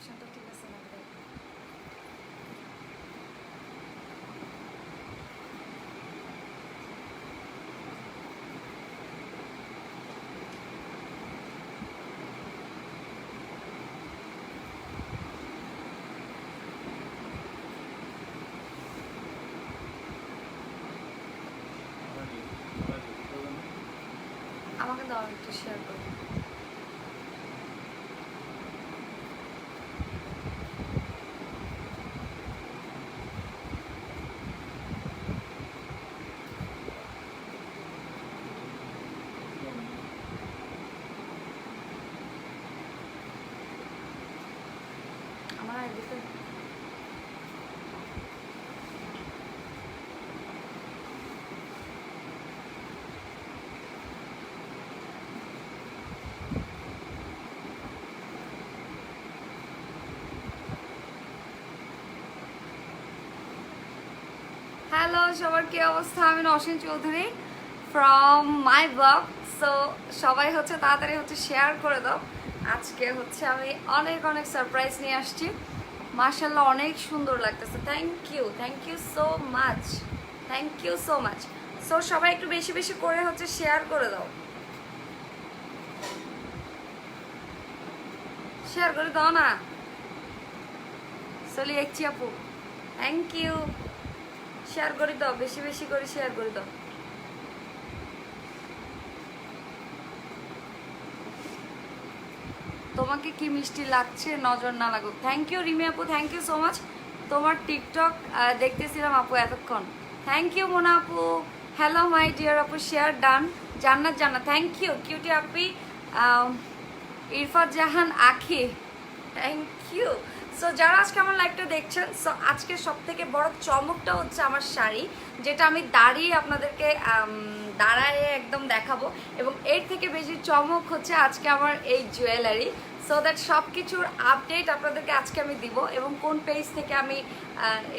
ক্যাপশনটা ঠিক আছে না? আমাকে দাও, একটু শেয়ার করো। আমার আইডিতে হ্যালো সবার, কি অবস্থা? আমি Nasin Chowdhury from my blog. So সবাই হচ্ছে তাড়াতাড়ি হচ্ছে শেয়ার করে দাও। আজকে হচ্ছে আমি অনেক অনেক সারপ্রাইজ নিয়ে আসছি। মাশাআল্লাহ অনেক সুন্দর লাগতেছে। Thank you so much, thank you so much. So সবাই একটু বেশি বেশি করে হচ্ছে শেয়ার করে দাও, শেয়ার করে দাও না। চলি একছি আপু, থ্যাংক ইউ। শেয়ার করে দাও, বেশি বেশি করে শেয়ার করে দাও। তোমাকে কি মিষ্টি লাগছে, নজর না লাগুক। থ্যাংক ইউ রিমি আপু, থ্যাংক ইউ সো মাচ। তোমার টিকটক দেখতেছিলাম আপু এতক্ষণ। থ্যাংক ইউ মোনা আপু। হ্যালো মাই ডিয়ার আপু, শেয়ার ডান। জান্নাত থ্যাংক ইউ কিউটি আপি। ইরফাত জাহান আখি, থ্যাংক ইউ। সো যারা আজকে আমার লাইভটা দেখছেন, সো আজকে সব থেকে বড় চমকটা হচ্ছে আমার শাড়ি, যেটা আমি দাঁড়িয়ে আপনাদেরকে দাঁড়ায় একদম দেখাবো। এবং এর থেকে বেশি চমক হচ্ছে আজকে আমার এই জুয়েলারি। সো দ্যাট সব কিছুর আপডেট আপনাদেরকে আজকে আমি দিব, এবং কোন পেজ থেকে আমি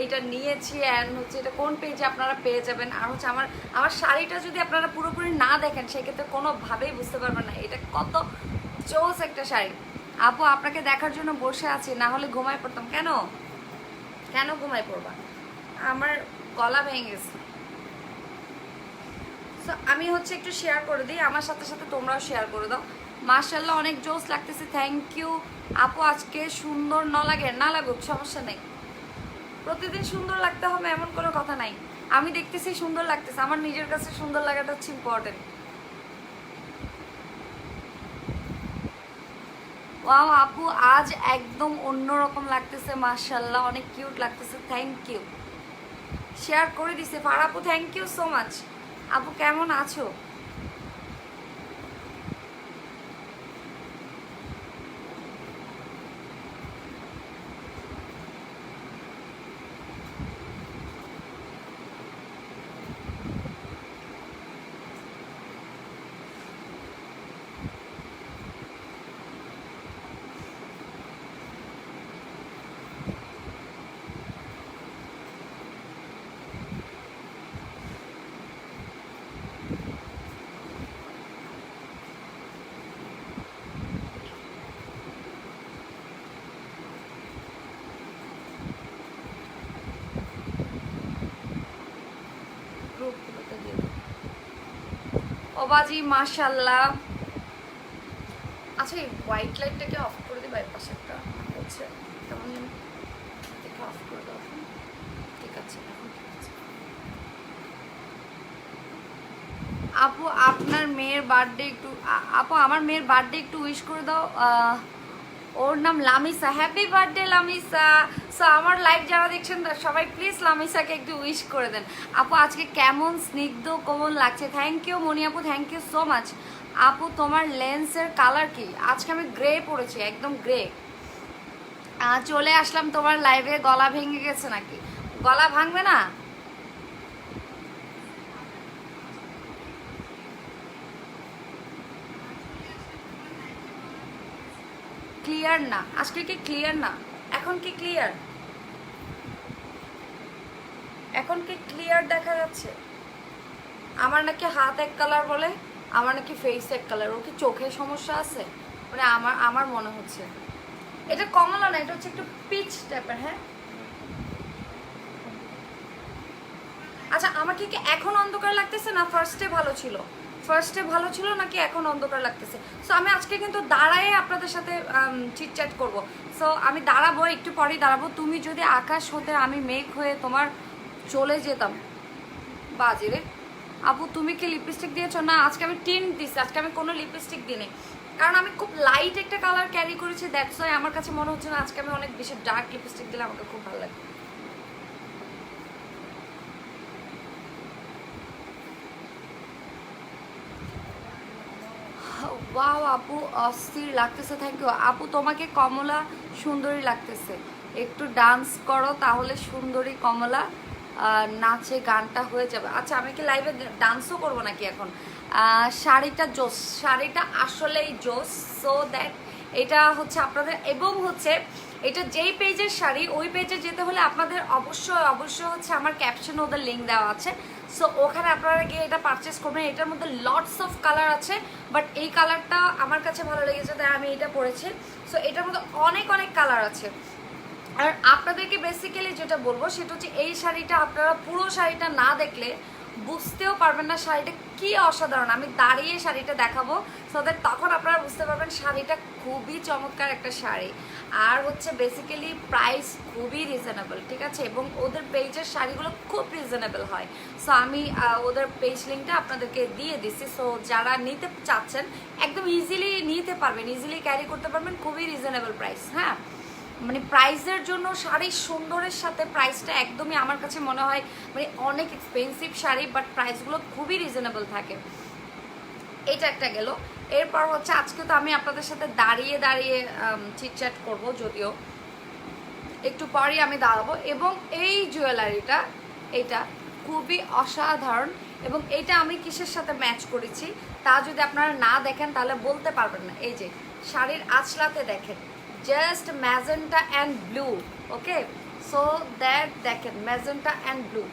এটা নিয়েছি অ্যান্ড হচ্ছে এটা কোন পেজে আপনারা পেয়ে যাবেন। আর হচ্ছে আমার শাড়িটা যদি আপনারা পুরোপুরি না দেখেন, সেক্ষেত্রে কোনোভাবেই বুঝতে পারবেন না এটা কত জোস একটা শাড়ি। আপু আপনাকে দেখার জন্য বসে আছি, না হলে ঘুমায় পড়তাম। কেন কেন ঘুমায় পড়বা? আমার গলা ভেঙে গেছে। সো আমি হচ্ছে একটু শেয়ার করে দিই, আমার সাথে সাথে তোমরাও শেয়ার করে দাও। মাশাআল্লাহ অনেক জোস লাগতেছে, থ্যাংক ইউ আপু। আজকে সুন্দর না লাগে, না লাগুক সমস্যা নেই। প্রতিদিন সুন্দর লাগতে হবে এমন কোনো কথা নাই। আমি দেখতেছি সুন্দর লাগতেছে, আমার নিজের কাছে সুন্দর লাগাটা হচ্ছে ইম্পর্টেন্ট। ওয়াও আপু, আজ একদম অন্যরকম লাগতেছে, মাশাআল্লাহ অনেক কিউট লাগতেছে, থ্যাংক ইউ। শেয়ার করে দিছে ফার আপু, থ্যাংক ইউ সো মাচ। আপু কেমন আছো? গ্রুপগুলোতে দিয়ে দাও। ওবাজি মাশাআল্লাহ। আচ্ছা এই হোয়াইট লাইটটাকে অফ করে দিই, বাইপাসে একটা হচ্ছে কেমন যেন, দেখে অফ করে দাও। ঠিক আছে, এখন ঠিক আছে। আপু আপনার মেয়ের বার্থডে একটু আপু আমার মেয়ের বার্থডে একটু উইশ করে দাও। ওর নাম Lamisa, happy birthday Lamisa. So আমার লাইভ যারা দেখছেন সবাই প্লিজ লামিসাকে একটু উইশ করে দেন। আপু আজকে কেমন স্নিগ্ধ কোমল লাগছে, থ্যাংক ইউ মনি আপু, থ্যাংক ইউ সো মাচ। আপু তোমার লেন্সের কালার কি? আজকে আমি গ্রে পরেছি, একদম গ্রে। চলে আসলাম তোমার লাইভে। গলা ভেঙে গেছে নাকি? গলা ভাঙবে না। ক্লিয়ার না আজকে, কি ক্লিয়ার না? এখন কি ক্লিয়ার? এখন কি ক্লিয়ার দেখা যাচ্ছে? আমার নাকি হাত এক কালার বলে, আমার নাকি ফেস এক কালার। ওর কি চোখের সমস্যা আছে? মানে আমার আমার মনে হচ্ছে এটা কমলা না, এটা হচ্ছে একটু পিচ টাইপের। হ্যাঁ আচ্ছা, আমাকে কি এখন অন্ধকার লাগতেছে না ফার্স্টে ভালো ছিল? ফার্স্টে ভালো ছিল নাকি এখন অন্ধকার লাগতেছে? সো আমি আজকে কিন্তু দাঁড়ায় আপনাদের সাথে চিটচ্যাট করব। সো আমি দাঁড়াবো, একটু পরেই দাঁড়াবো। তুমি যদি আকাশ হতে আমি মেঘ হয়ে তোমার চলে যেতাম। বাজে রে আপু, তুমি কি লিপস্টিক দিয়েছো? না, আজকে আমি টিন্ট দিচ্ছি, আজকে আমি কোনো লিপস্টিক দিই, কারণ আমি খুব লাইট একটা কালার ক্যারি করেছি। দ্যাটস ওয়াই আমার কাছে মনে হচ্ছে না আজকে আমি অনেক বেশি ডার্ক লিপস্টিক দিলে আমাকে খুব ভালো লাগে। ওয়াও আপু, অস্থির লাগতেছে, থ্যাংক ইউ আপু। তোমাকে কমলা সুন্দরী লাগতেছে, একটু ডান্স করো তাহলে সুন্দরী কমলা নাচে গানটা হয়ে যাবে। আচ্ছা, আমি কি লাইভে ডান্সও করবো নাকি এখন? শাড়িটা জোস, শাড়িটা আসলেই জোস। সো দ্যাট এটা হচ্ছে আপনাদের, এবং হচ্ছে এটা যেই পেজের শাড়ি ওই পেজে যেতে হলে আপনাদের অবশ্যই অবশ্যই হচ্ছে আমার ক্যাপশনে ওদের লিঙ্ক দেওয়া আছে। সো ওখানে আপনারা গিয়ে এটা পারচেস করবেন। এটার মধ্যে লটস অফ কালার আছে, বাট এই কালারটা আমার কাছে ভালো লেগেছে তাই আমি এটা পরেছি। সো এটার মধ্যে অনেক অনেক কালার আছে। আর আপনাদেরকে বেসিক্যালি যেটা বলবো সেটা হচ্ছে এই শাড়িটা আপনারা পুরো শাড়িটা না দেখলে বুঝতেও পারবেন না শাড়িটা কি অসাধারণ। আমি দাঁড়িয়ে শাড়িটা দেখাবো, সো দ্যাট তখন আপনারা বুঝতে পারবেন শাড়িটা খুবই চমৎকার একটা শাড়ি। আর হচ্ছে বেসিক্যালি প্রাইস খুবই রিজনেবল, ঠিক আছে, এবং ওদের পেজের শাড়িগুলো খুব রিজনেবল হয়। সো আমি ওদের পেজ লিঙ্কটা আপনাদেরকে দিয়ে দিচ্ছি। সো যারা নিতে চাচ্ছেন একদম ইজিলি নিতে পারবেন, ইজিলি ক্যারি করতে পারবেন, খুবই রিজনেবল প্রাইস। হ্যাঁ, মানে প্রাইসের জন্য শাড়ির সুন্দরের সাথে প্রাইসটা একদমই আমার কাছে মনে হয় মানে অনেক এক্সপেন্সিভ শাড়ি, বাট প্রাইসগুলো খুবই রিজনেবল থাকে। এটা একটা গেল। এরপর হচ্ছে আজকে তো আমি আপনাদের সাথে দাঁড়িয়ে দাঁড়িয়ে চিটচ্যাট করবো, যদিও একটু পরেই আমি দাঁড়াবো। এবং এই জুয়েলারিটা এটা খুবই অসাধারণ, এবং এটা আমি কিসের সাথে ম্যাচ করেছি তা যদি আপনারা না দেখেন তাহলে বলতে পারবেন না। এই যে শাড়ির আঁচলাতে দেখেন just magenta and blue, okay, so that দেখেন ম্যাজেন্টা অ্যান্ড ব্লু,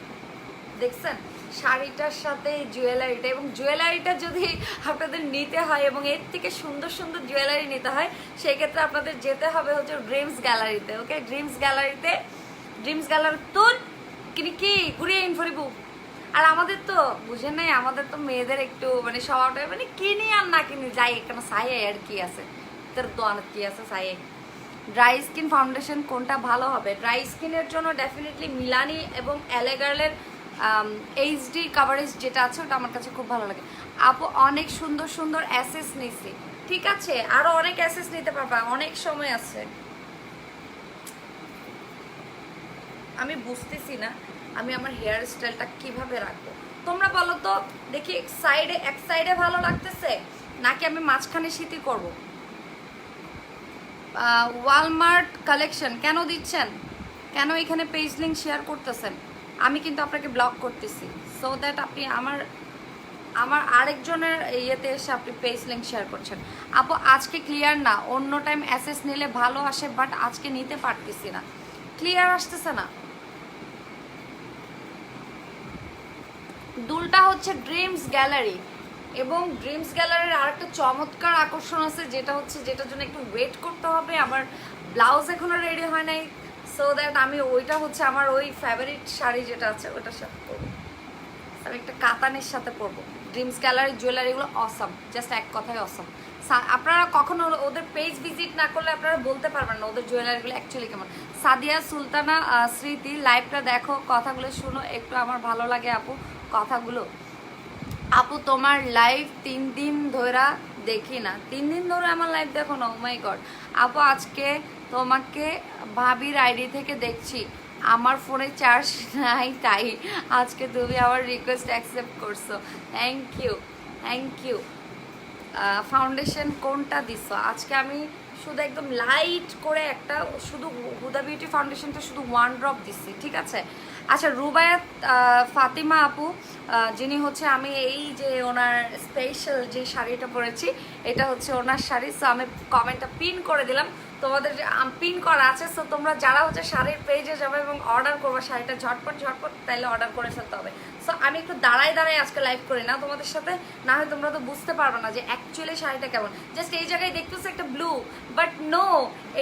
দেখছেন শাড়িটার সাথে জুয়েলারিটা। এবং জুয়েলারিটা যদি আপনাদের নিতে হয় এবং এর থেকে সুন্দর সুন্দর জুয়েলারি নিতে হয় সেক্ষেত্রে আপনাদের যেতে হবে হচ্ছে ড্রিমস গ্যালারিতে, ওকে, ড্রিমস গ্যালারিতে। ড্রিমস গ্যালারি তোর কি ঘুরিয়ে ইনফরিবু। আর আমাদের তো বুঝেন নাই, আমাদের তো মেয়েদের একটু মানে স্বভাবটা মানে কিনি আর না কিনি যাই এখানে সাইয়ে আর কি আছে, তোর দোয়ান কি আছে সাইয়ে। ড্রাই স্কিন ফাউন্ডেশন কোনটা ভালো হবে? ড্রাই স্কিনের জন্য ডেফিনেটলি মিলানি এবং এলেগার্লের এইচডি কাভারেজ যেটা আছে ওটা আমার কাছে খুব ভালো লাগে। আপু অনেক সুন্দর সুন্দর অ্যাসেস নিছি, ঠিক আছে, আরো অনেক অ্যাসেস নিতে পারবা, অনেক সময় আছে। আমি বুঝতেছি না আমি আমার হেয়ার স্টাইলটা কিভাবে রাখবো, তোমরা বলো তো দেখি। এক সাইডে ভালো লাগতেছে নাকি আমি মাঝখানে শীতই করবো? ওয়ালমার্ট কালেকশন কেন দিচ্ছেন, কেন এখানে পেজ লিঙ্ক শেয়ার করতেছেন? আমি কিন্তু আপনাকে ব্লক করতেছি, সো দ্যাট আপনি আমার আরেকজনের ইয়েতে এসে আপনি পেজ লিঙ্ক শেয়ার করছেন। আপু আজকে ক্লিয়ার না, অন্য টাইম অ্যাসেস নিলে ভালো আসে, বাট আজকে নিতে পারতেছি না, ক্লিয়ার আসতেছে না। দুলটা হচ্ছে ড্রিমস গ্যালারি, এবং ড্রিমস গ্যালারির আরেকটা চমৎকার আকর্ষণ আছে যেটা হচ্ছে যেটার জন্য একটু ওয়েট করতে হবে। আমার ব্লাউজ এখনো রেডি হয় নাই, সো দ্যাট আমি ওইটা হচ্ছে আমার ওই ফেভারিট শাড়ি যেটা আছে ওটার সাথে পরবো, আমি একটা কাতানের সাথে পরবো। ড্রিমস গ্যালারির জুয়েলারিগুলো অসম, জাস্ট এক কথায় অসম। আপনারা কখনো ওদের পেজ ভিজিট না করলে আপনারা বলতে পারবেন না ওদের জুয়েলারিগুলো অ্যাকচুয়ালি কেমন। সাদিয়া সুলতানা স্মৃতি, লাইভটা দেখো, কথাগুলো শুনো একটু, আমার ভালো লাগে আপু কথাগুলো। আপু তোমার লাইভ 3 দিন ধরে দেখি না, 3 দিন ধরে আমার লাইভ দেখো না? ও মাই গড আপু, আজকে তোমাকে ভাবির আইডি থেকে দেখছি, আমার ফোনে চার্জ নাই তাই আজকে তুমি আমার রিকোয়েস্ট অ্যাকসেপ্ট করছো, thank you thank you. Foundation কোনটা দিছো? আজকে আমি শুধু একদম লাইট করে একটা শুধু হুদা বিউটি ফাউন্ডেশনটা শুধু 1 ড্রপ দিচ্ছি, ঠিক আছে। আচ্ছা রুবায়াত ফাতিমা আপু, যিনি হচ্ছে আমি এই যে ওনার স্পেশাল যে শাড়িটা পরেছি এটা হচ্ছে ওনার শাড়ি। সো আমি কমেন্টটা পিন করে দিলাম, তোমাদের পিন করা আছে। সো তোমরা যারা হচ্ছে শাড়ির পেজে যাবে এবং অর্ডার করবে শাড়িটা ঝটপট ঝটপট তাইলে অর্ডার করে ফেলতে হবে। সো আমি একটু দাঁড়ায় দাঁড়ায় আজকে লাইভ করি না তোমাদের সাথে, না হয় তোমরা তো বুঝতে পারবে না যে অ্যাকচুয়ালি শাড়িটা কেমন। জাস্ট এই জায়গায় দেখতেছো একটা ব্লু, বাট নো,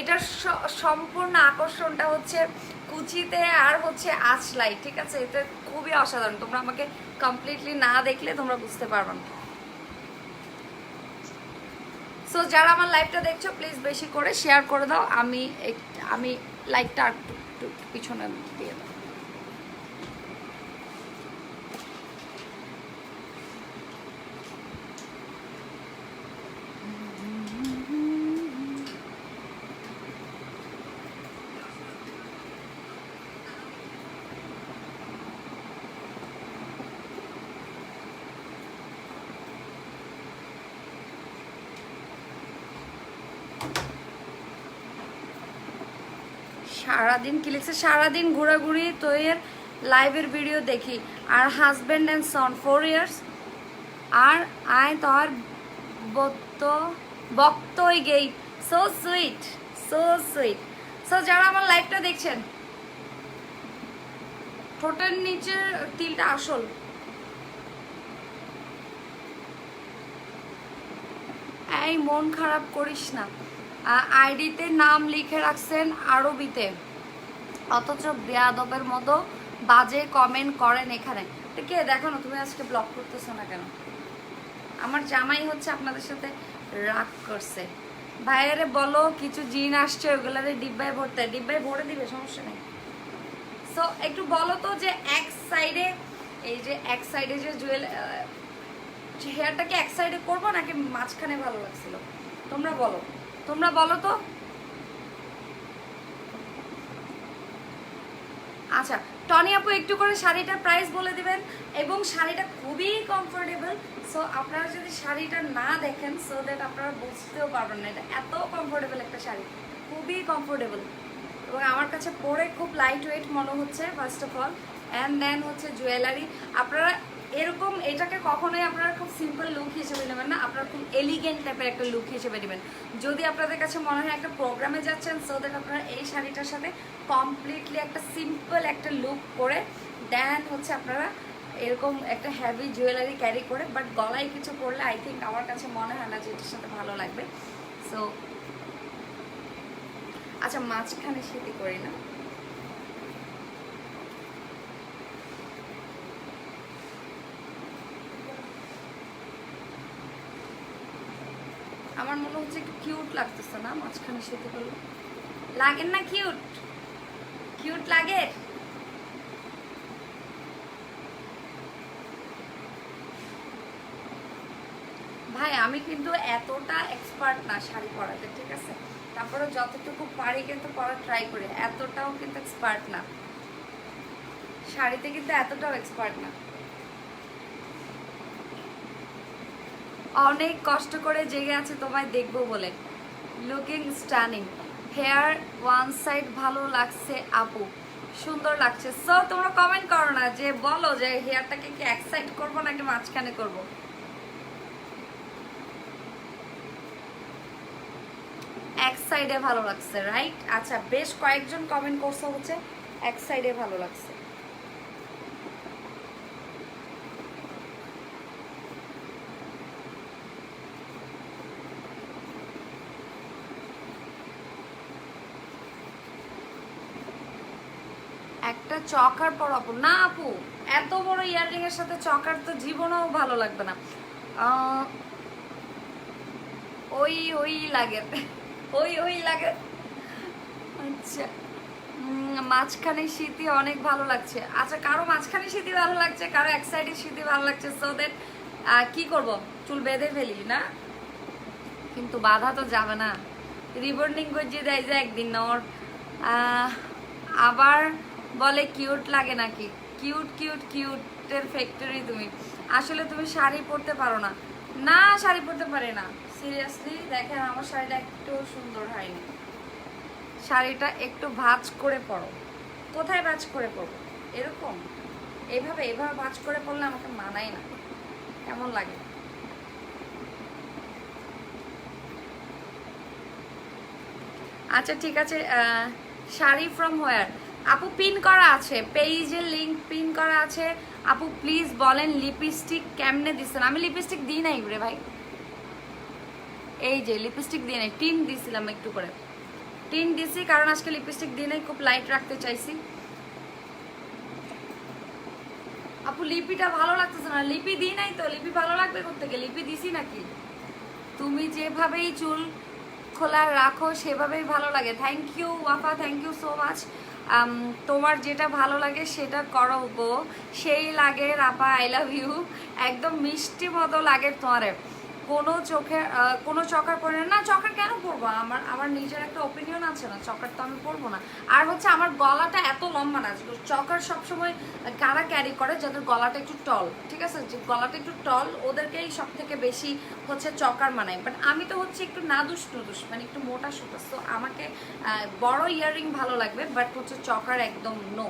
এটার সম্পূর্ণ আকর্ষণটা হচ্ছে কুচিতে আর হচ্ছে আঁচলাই, ঠিক আছে? এটা খুবই অসাধারণ, তোমরা আমাকে কমপ্লিটলি না দেখলে তোমরা বুঝতে পারবে না। সো যারা আমার লাইভটা দেখছো প্লিজ বেশি করে শেয়ার করে দাও, আমি লাইভটা একটু পিছনে দিয়ে দাও। সারাদিন কি লিখছে, সারাদিন ঘোরাঘুরি তো এর লাইভের ভিডিও দেখি, আর হাজব্যান্ড অ্যান্ড সন 4 ইয়ার্স, আর আয় তোর বক্তই গেই। So sweet, so sweet. So যারা আমার লাইভটা দেখছেন, ঠোঁটের নিচের তিলটা আসল। এই মন খারাপ করিস না, আইডিতে নাম লিখে রাখছেন আরবিতে, অথচ বেয়াদবের মতো বাজে কমেন্ট করেন এখানে। কে দেখো না, তুমি আজকে ব্লক করতেছো না কেন? আমার জামাই হচ্ছে আপনাদের সাথে রাগ করছে। ভাইয়ারে বলো কিছু জিন আসছে ওগুলারে ডিব্বায় ভরতে, ডিব্বায় ভরে দিবে, সমস্যা নেই। সো একটু বলো তো যে এক সাইডে, এই যে এক সাইডে যে জুয়েল হেয়ারটাকে এক সাইডে করবো নাকি মাঝখানে ভালো লাগছিল? তোমরা বলো, তোমরা বলো তো। আচ্ছা টনি আপু একটু করে শাড়িটার প্রাইস বলে দিবেন, এবং শাড়িটা খুবই কমফোর্টেবল। সো আপনারা যদি শাড়িটা না দেখেন, সো দ্যাট আপনারা বুঝতেও পারবেন না এটা এত কমফোর্টেবল একটা শাড়ি, খুবই কমফোর্টেবল, এবং আমার কাছে পরে খুব লাইট ওয়েট মনে হচ্ছে first of all. And then হচ্ছে জুয়েলারি, আপনারা এরকম এটাকে কখনোই আপনারা খুব সিম্পল লুক হিসেবে নেবেন না, আপনারা খুব এলিগেন্ট টাইপের একটা লুক হিসেবে নেবেন। যদি আপনাদের কাছে মনে হয় একটা প্রোগ্রামে যাচ্ছেন, সো দ্যাট আপনারা এই শাড়িটার সাথে কমপ্লিটলি একটা সিম্পল একটা লুক করে দেন হচ্ছে আপনারা এরকম একটা হেভি জুয়েলারি ক্যারি করে, বাট গলায় কিছু পরলে আই থিঙ্ক আমার কাছে মনে হয় না যে এটার সাথে ভালো লাগবে। সো আচ্ছা মাঝখানে সেটি করি না, আমার মনে হচ্ছে একটু কিউট লাগতেছে না মাঝখানে সেটি করলে? লাগেন না কিউট? কিউট লাগে? ভাই আমি কিন্তু এতটা এক্সপার্ট না শাড়ি পরাতে, ঠিক আছে? তারপরে যতটুকু পারি কিন্তু পরা ট্রাই করি, এতটাও কিন্তু এক্সপার্ট না শাড়িতে, কিন্তু এতটাও এক্সপার্ট না। অনেক কষ্ট করে জেগে আছে তোমায় দেখবো বলে, looking stunning, hair one side ভালো লাগছে আপু, সুন্দর লাগছে। সো তোমরা কমেন্ট করো না, যে বলো যে হেয়ারটাকে কি এক সাইড করবো নাকি মাঝখানে করবো। এক সাইডে ভালো লাগছে, রাইট? আচ্ছা বেশ কয়েকজন কমেন্ট করছো হচ্ছে এক সাইডে ভালো লাগছে। একটা চকার পর আপু, না আপু এত বড় ইয়াররিং এর সাথে চকার তো জীবনেও ভালো লাগবে না, ওই ওই লাগে, ওই ওই লাগে। আচ্ছা মাঝখানে শীতই অনেক ভালো লাগছে। আচ্ছা কারো মাঝখানে শীতই ভালো লাগছে, কারো এক সাইডে শীতই ভালো লাগছে। সো দ্যাট কি করব, চুল বেঁধে ফেলি না? কিন্তু বাধা তো যাবে না, রিবন্ডিং গজিয়ে দেয় যে একদিন ওর। আবার বলে কিউট লাগে নাকি? কিউট কিউট কিউটের ফ্যাক্টরি তুমি। আসলে তুমি শাড়ি পরতে পারো না? না শাড়ি পরতে পারে না, সিরিয়াসলি। দেখেন আমার শাড়িটা একটু সুন্দর হয়নি, শাড়িটা একটু ভাঁজ করে পরো। কোথায় ভাঁজ করে পরো? এরকম এভাবে এভাবে ভাঁজ করে পড়লে আমাকে মানায় না, কেমন লাগে। আচ্ছা ঠিক আছে, শাড়ি ফ্রম হোয়ার আপু পিন করা আছে, পেজের লিংক পিন করা আছে। আপু প্লিজ বলেন লিপস্টিক কেমনে দিচ্ছেন? আমি লিপস্টিক দিই নাই রে ভাই, এই যে লিপস্টিক দিয়ে নাই, টিন দিছিলাম একটু করে, টিন দিছি কারণ আজকে লিপস্টিক দিয়ে নাই, খুব লাইট রাখতে চাইছি। আপু লিপিটা ভালো লাগতেছে না, লিপি দিই নাই তো, লিপি ভালো লাগবে কোত্থেকে, লিপি দিছি নাকি? তুমি যেভাবেই চুল খোলা রাখো সেভাবেই ভালো লাগে। Thank you Wafa, thank you so much. তোমার যেটা ভালো লাগে সেটা করো গো, সেই লাগে রাপা, আই লাভ ইউ। একদম মিষ্টি মতো লাগে তোমারে, কোনো চোখে কোনো চকার পরে না। চকার কেন পরবো? আমার আমার নিজের একটা ওপিনিয়ন আছে না, চকার তো আমি পরবো না। আর হচ্ছে আমার গলাটা এত লম্বা না, চকার সবসময় কারা ক্যারি করে যাদের গলাটা একটু টল, ঠিক আছে, যে গলাটা একটু টল ওদেরকেই সব থেকে বেশি হচ্ছে চকার মানায়। বাট আমি তো হচ্ছে একটু নাদুস নুদুস, মানে একটু মোটা সোটা, তো আমাকে বড় ইয়াররিং ভালো লাগবে, বাট হচ্ছে চকার একদম নো।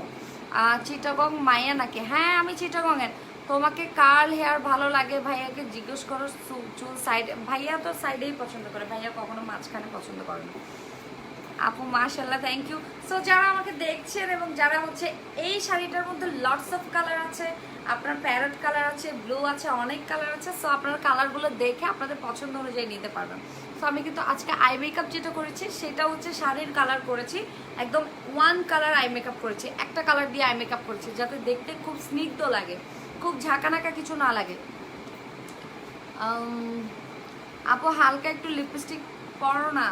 চিটাগং মাইয়া নাকি? হ্যাঁ আমি চিটাগংয়ের। তোমাকে কার্ল হেয়ার ভালো লাগে? ভাইয়াকে জিজ্ঞেস করো, চুল সাইডে, ভাইয়া তো সাইডেই পছন্দ করে, ভাইয়া কখনো মাঝখানে পছন্দ করে না। আপু মাশাল্লাহ, থ্যাংক ইউ। সো যারা আমাকে দেখছেন এবং যারা হচ্ছে, এই শাড়িটার মধ্যে লটস অফ কালার আছে, আপনার প্যারট কালার আছে, ব্লু আছে, অনেক কালার আছে। সো আপনারা কালারগুলো দেখে আপনাদের পছন্দ অনুযায়ী নিতে পারবেন। সো আমি কিন্তু আজকে আই মেকআপ যেটা করেছি সেটা হচ্ছে শাড়ির কালার করেছি, একদম ওয়ান কালার আই মেকআপ করেছি, একটা কালার দিয়ে আই মেকআপ করেছি যাতে দেখতে খুব স্নিগ্ধ লাগে, খুব ঝাঁকানাকা কিছু না লাগে। আপু হালকা একটু লিপস্টিক পরো না।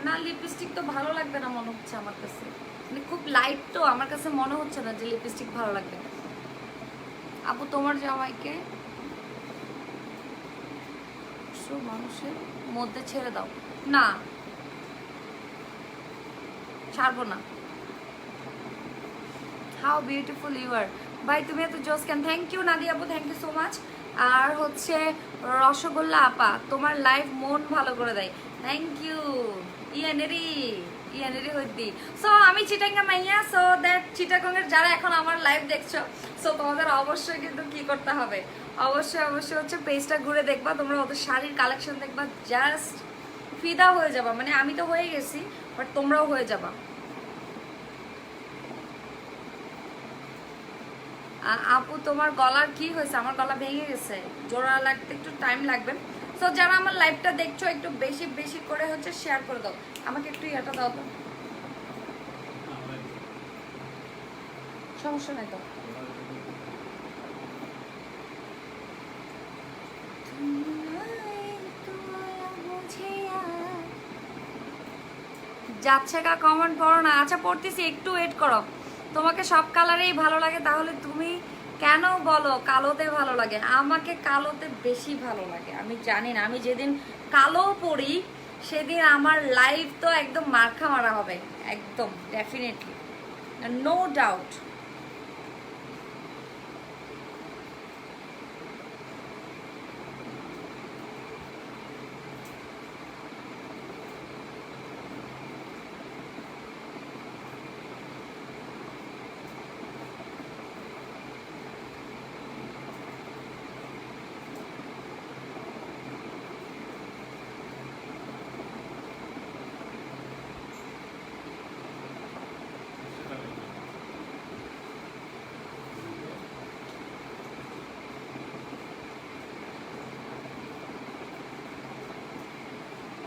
না লিপস্টিক তো ভালো লাগবে না মনে হচ্ছে আমার কাছে, মানে খুব লাইট তো, আমার কাছে মনে হচ্ছে না যে লিপস্টিক ভালো লাগবে। আপু তোমার জামাইকে মানুষের মধ্যে ছেড়ে দাও। না ছাড়বো না। How beautiful you are. ভাই তুমি এত জোস কেন? থ্যাংক ইউ নাদি আপু, থ্যাংক ইউ সো মাচ। আর হচ্ছে রসগোল্লা আপা, তোমার লাইফ মন ভালো করে দেয়। থ্যাংক ইউ ইয়ানেরি, ইয়ানেরি হইদি। সো আমি চিটাঙ্গা মাইয়া, সো দ্যাট চিটাগংয়ের যারা এখন আমার লাইভ দেখছো, সো তোমাদের অবশ্যই কিন্তু কি করতে হবে, অবশ্যই অবশ্যই হচ্ছে পেজটা ঘুরে দেখবা, তোমরা ওদের শাড়ির কালেকশন দেখবা, জাস্ট ফিদা হয়ে যাবা। মানে আমি তো হয়ে গেছি, বাট তোমরাও হয়ে যাবা। আপু তোমার গলার কি হয়েছে? আমার গলা ভেঙে গেছে, জোড়া লাগতে একটু টাইম লাগবে। সো যারা আমার লাইভটা দেখছো একটু বেশি বেশি করে হচ্ছে শেয়ার করে দাও, আমাকে একটু এটা দাও তো, সমস্যা নাই তো। যাচ্ছে কা কমেন্ট পড়ো না। আচ্ছা পড়তেছি, একটু ওয়েট করো। তোমাকে সব কালারেই ভালো লাগে, তাহলে তুমি কেন বলো কালোতে ভালো লাগে? আমাকে কালোতে বেশি ভালো লাগে, আমি জানি না, আমি যেদিন কালো পরি সেদিন আমার লাইফ তো একদম মার্কা মারা হবে, একদম ডেফিনেটলি, নো ডাউট।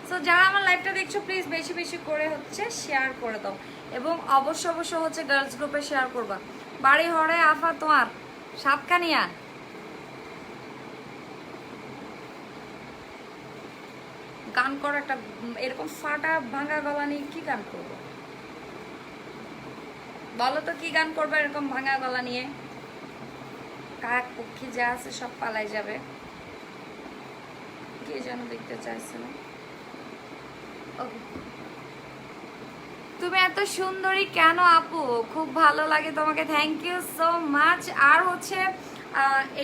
সো যারা আমার লাইভটা দেখছো প্লিজ বেশি বেশি করে হচ্ছে শেয়ার করে দাও, এবং অবশ্য অবশ্য হচ্ছে গার্লস গ্রুপে শেয়ার করবা। বাড়ি হরে আফা তোমার সাতকানিয়া। গান করো একটা, এরকম ফাটা ভাঙা গলা নিয়ে কি গান করবো বলো তো? কি গান করবো এরকম ভাঙা গলা নিয়ে? কাক পক্ষী যা আছে সব পালাই যাবে। কে যেন দেখতে চাইছে না। তুমি এত সুন্দরী কেন আপু? খুব ভালো লাগে তোমাকে, থ্যাংক ইউ সো মাচ। আর হচ্ছে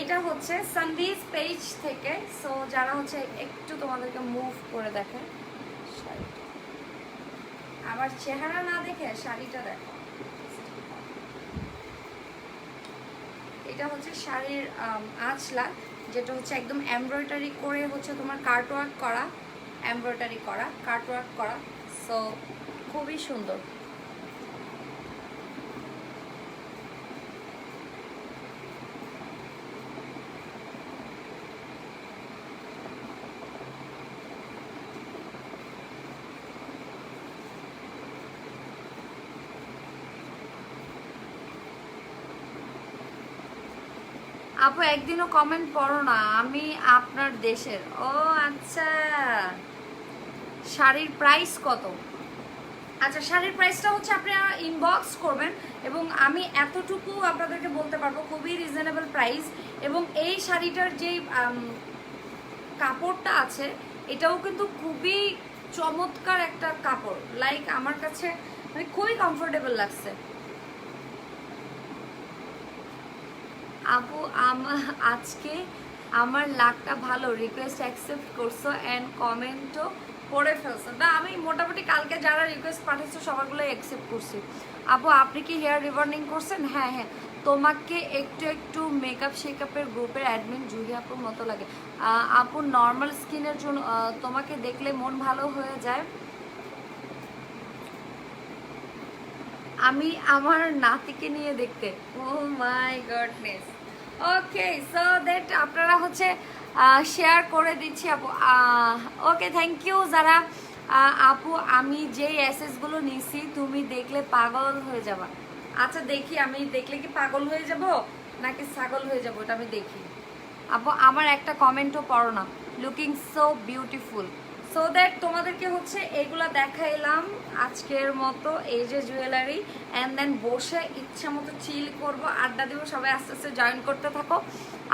এটা হচ্ছে সানভিজ পেজ থেকে। সো যারা হচ্ছে একটু তোমাদেরকে মুভ করে দেখে, আমার চেহারা না দেখে শাড়িটা দেখো। এটা হচ্ছে শাড়ির আঁচলা, যেটা হচ্ছে একদম এমব্রয়ডারি করে হচ্ছে তোমার কাটওয়ার্ক করা, এমব্রয়ডারি করা, কাটওয়ার্ক করা। সো খুবই সুন্দর। আপু একদিনও কমেন্ট পড়ো না, আমি আপনার দেশের। ও আচ্ছা, শাড়ির প্রাইস কত? আচ্ছা, শাড়ির প্রাইসটা হচ্ছে আপনারা ইনবক্স করবেন এবং আমি এতটুকু আপনাদেরকে বলতে পারবো খুবই রিজনেবল প্রাইস। এবং এই শাড়িটার যে কাপড়টা আছে এটাও কিন্তু খুবই চমৎকার একটা কাপড়, লাইক আমার কাছে মানে খুবই কমফোর্টেবল লাগছে। আপু আজকে আমার লাকটা ভালো, রিকোয়েস্ট অ্যাকসেপ্ট করছো অ্যান্ড কমেন্টও করে ফেলছো। না, আমি মোটামুটি কালকে যারা রিকোয়েস্ট পাঠিয়েছো সবারগুলোই অ্যাকসেপ্ট করছি। আপু আপনি কি হেয়ার রিবর্নিং করছেন? হ্যাঁ হ্যাঁ, তোমাকে একটু একটু মেকআপ শেকআপের গ্রুপের অ্যাডমিন জুহি আপুর মতো লাগে। আপু নর্মাল স্কিনের জন্য তোমাকে দেখলে মন ভালো হয়ে যায়। আমি আমার নাতিকে নিয়ে দেখতে। Oh my goodness. Okay, so that আপনারা হচ্ছে শেয়ার করে দিচ্ছি আপু। ওকে, থ্যাংক ইউ যারা আপু আমি যেই অ্যাসেসগুলো নিছি তুমি দেখলে পাগল হয়ে যাবা। আচ্ছা দেখি, আমি দেখলে কি পাগল হয়ে যাব নাকি ছাগল হয়ে যাব, এটা আমি দেখি। আপু আমার একটা কমেন্টও পড়ো না, looking so beautiful. So that তোমাদেরকে হচ্ছে এগুলা দেখাইলাম আজকের মতো, এই যে জুয়েলারি, অ্যান্ড দেন বসে ইচ্ছা মতো চিল করবো, আড্ডা দিব। সবাই আস্তে আস্তে জয়েন করতে থাকো।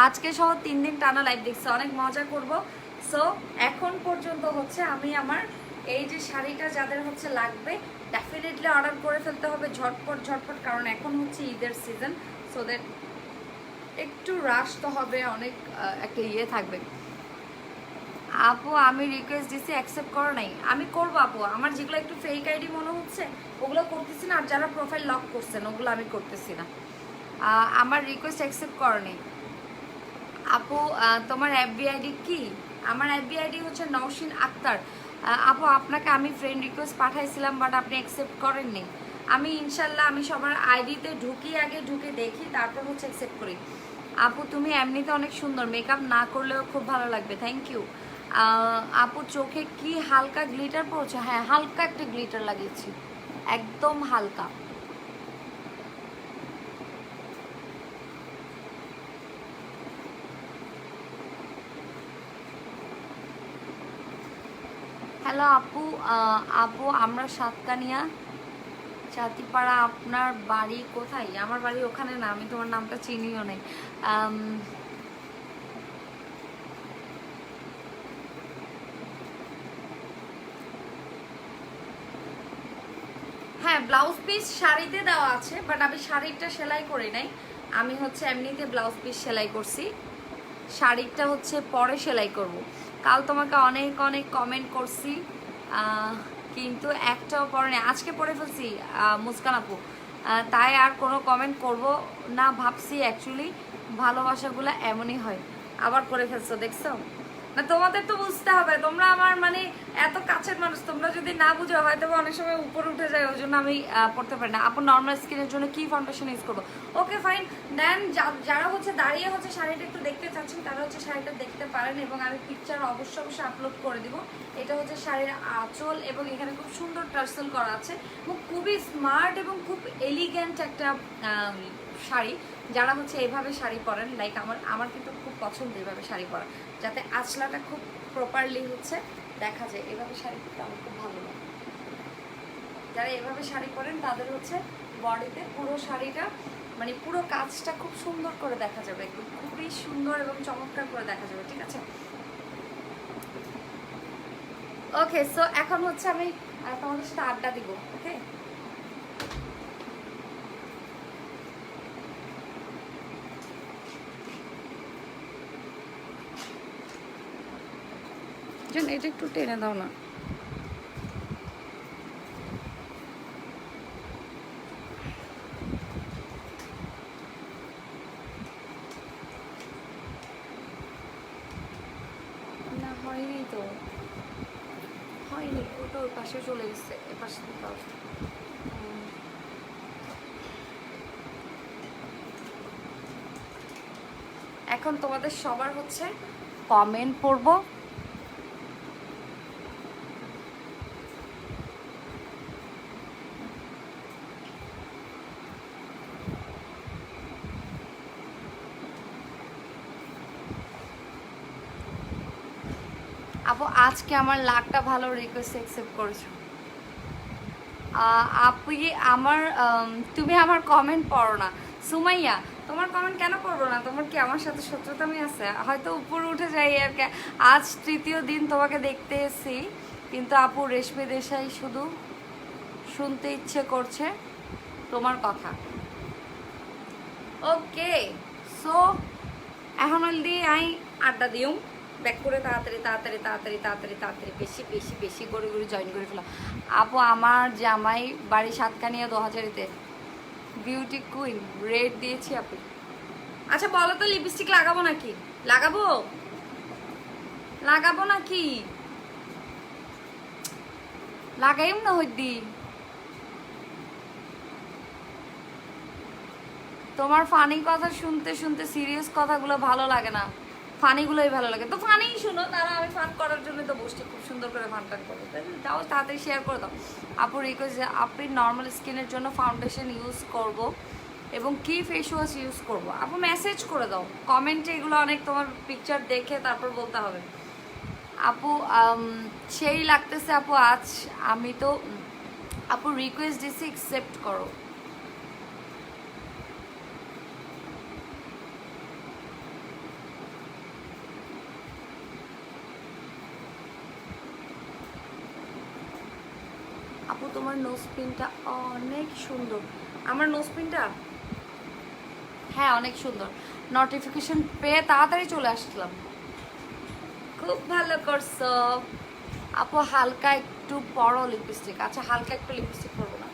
আজকে সহ 3 দিন টানা লাইভ দেখছি, অনেক মজা করব। সো এখন পর্যন্ত হচ্ছে আমি আমার এই যে শাড়িটা যাদের হচ্ছে লাগবে ডেফিনেটলি অর্ডার করে ফেলতে হবে ঝটপট ঝটপট, কারণ এখন হচ্ছে ঈদের সিজন। সো দ্যাট একটু রাশ তো হবে, অনেক একটা ইয়ে থাকবে। আপু আমি রিকোয়েস্ট দিছি অ্যাকসেপ্ট করো নাই, আমি করবো আপু। আমার যেগুলো একটু ফেক আইডি মনে হচ্ছে ওগুলো করতেছি না, আর যারা প্রোফাইল লক করছেন ওগুলো আমি করতেছি না। আমার রিকোয়েস্ট অ্যাকসেপ্ট করো নাই। আপু তোমার এফবি আইডি কি? আমার এফবি আইডি হচ্ছে নওশিন আক্তার। আপু আপনাকে আমি ফ্রেন্ড রিকোয়েস্ট পাঠাইছিলাম বাট আপনি অ্যাকসেপ্ট করেননি। আমি ইনশাল্লাহ আমি সবার আইডিতে ঢুকি, আগে ঢুকে দেখি তারপর হচ্ছে অ্যাকসেপ্ট করি। আপু তুমি এমনিতে অনেক সুন্দর, মেকআপ না করলেও খুব ভালো লাগবে। Thank you. আপু চোখে কি হালকা গ্লিটার পড়ছে? হ্যাঁ, হালকা একটা গ্লিটার লাগিয়েছি, একদম হালকা। হ্যালো আপু, আপু আমরা সাতকানিয়া চাতিপাড়া, আপনার বাড়ি কোথায়? আমার বাড়ি ওখানে না, আমি তোমার নামটা চিনিও নাই। হ্যাঁ, ব্লাউজ পিস শাড়িতে দেওয়া আছে বাট আমি শাড়িটা সেলাই করি নাই, আমি হচ্ছে এমনিতে ব্লাউজ পিস সেলাই করছি। শাড়িটা হচ্ছে পরে সেলাই করব। কাল তোমাকে অনেক অনেক কমেন্ট করছি কিন্তু একটাও পরে নেই, আজকে পরে ফেলছি মুস্কান আপু। তাই আর কোনো কমেন্ট করব না ভাবছি। অ্যাকচুয়ালি ভালোবাসাগুলো এমনই হয়। আবার করে ফেলছো, দেখছো না? তোমাদের তো বুঝতে হবে, তোমরা আমার মানে এত কাছের মানুষ, তোমরা যদি না বুঝো হয়তো অনেক সময় উপরে উঠে যায়, ওই জন্য আমি পড়তে পারি না। আপু নর্মাল স্কিনের জন্য কি ফাউন্ডেশন ইউজ করবো? ওকে ফাইন, দেন যারা হচ্ছে দাঁড়িয়ে হচ্ছে শাড়িটা একটু দেখতে চাচ্ছেন তারা হচ্ছে শাড়িটা দেখতে পারেন এবং আমি পিকচার অবশ্যই অবশ্যই আপলোড করে দিব। এটা হচ্ছে শাড়ির আঁচল এবং এখানে খুব সুন্দর টার্সেল করা আছে এবং খুবই স্মার্ট এবং খুব এলিগেন্ট একটা শাড়ি। যারা হচ্ছে এইভাবে শাড়ি পরেন, লাইক আমার কিন্তু খুব পছন্দ এইভাবে শাড়ি পরা, যাতে আঁচলাটা খুব প্রপারলি হচ্ছে দেখা যায়। এভাবে শাড়ি পরতে আমার খুব ভালো লাগে। যারা এভাবে শাড়ি পরেন তাদের হচ্ছে বডিতে পুরো শাড়িটা মানে পুরো কাজটা খুব সুন্দর করে দেখা যাবে, একদম খুবই সুন্দর এবং চমৎকার করে দেখা যাবে। ঠিক আছে, ওকে। সো এখন হচ্ছে আমি তোমাদের সাথে আড্ডা দিব। ওকে, এটা একটু টেনে দাও না। এপাশে চলে গেছে, এপাশে দিতে হবে। এখন তোমাদের সবার হচ্ছে কমেন্ট পড়বো। আপু আজকে আমার লাখটা ভালো রিকোয়েস্ট অ্যাকসেপ্ট করেছো। আপু আমার তুমি আমার কমেন্ট পড়ো না সুমাইয়া, তোমার কমেন্ট কেন পড়বো না? তোমার কি আমার সাথে শত্রুতামি আছে? হয়তো উপরে উঠে যাই আর কি। আজ তৃতীয় দিন তোমাকে দেখতে এসেছি, কিন্তু আপু রেশমি দেশাই শুধু শুনতে ইচ্ছে করছে তোমার কথা। ওকে, সো এখন অলরেডি আই আড্ডা দিও ব্যাক করে তাড়াতাড়ি তাড়াতাড়ি তাড়াতাড়ি তাড়াতাড়ি তাড়াতাড়ি বেশি বেশি বেশি করে জয়েন করে ফেলো। আপু আমার জামাই বাড়ি সাতকানিয়া 2000-তে বিউটি কুইন রেড দিয়েছি আপু। আচ্ছা বলো তো লিপস্টিক লাগাবো নাকি? লাগাবো লাগাবো নাকি? লাগাইম না হইদি। তোমার ফানি কথা শুনতে শুনতে সিরিয়াস কথাগুলো ভালো লাগে না, ফানিগুলোই ভালো লাগে। তো ফানি শুনো, তারা আমি ফান করার জন্য তো বসছি, খুব সুন্দর করে ফান টান করবো। তাও তাড়াতাড়ি শেয়ার করে দাও। আপুর রিকোয়েস্ট, আপনি নর্মাল স্কিনের জন্য ফাউন্ডেশন ইউজ করব এবং কি ফেস ওয়াশ ইউজ করব? আপু মেসেজ করে দাও কমেন্টে, এগুলো অনেক তোমার পিকচার দেখে তারপর বলতে হবে। আপু সেই লাগতেছে আপু আজ। আমি তো আপু রিকোয়েস্ট দিছি, অ্যাকসেপ্ট করো। আপু তোমার নোজ পিনটা অনেক সুন্দর। আমার নোজ পিনটা হ্যাঁ অনেক সুন্দর। নোটিফিকেশন পেয়ে তাড়াতাড়ি চলে আসলাম। খুব ভালো করছো আপু। হালকা একটু বড় লিপস্টিক, আচ্ছা হালকা একটু লিপস্টিক পরবো না।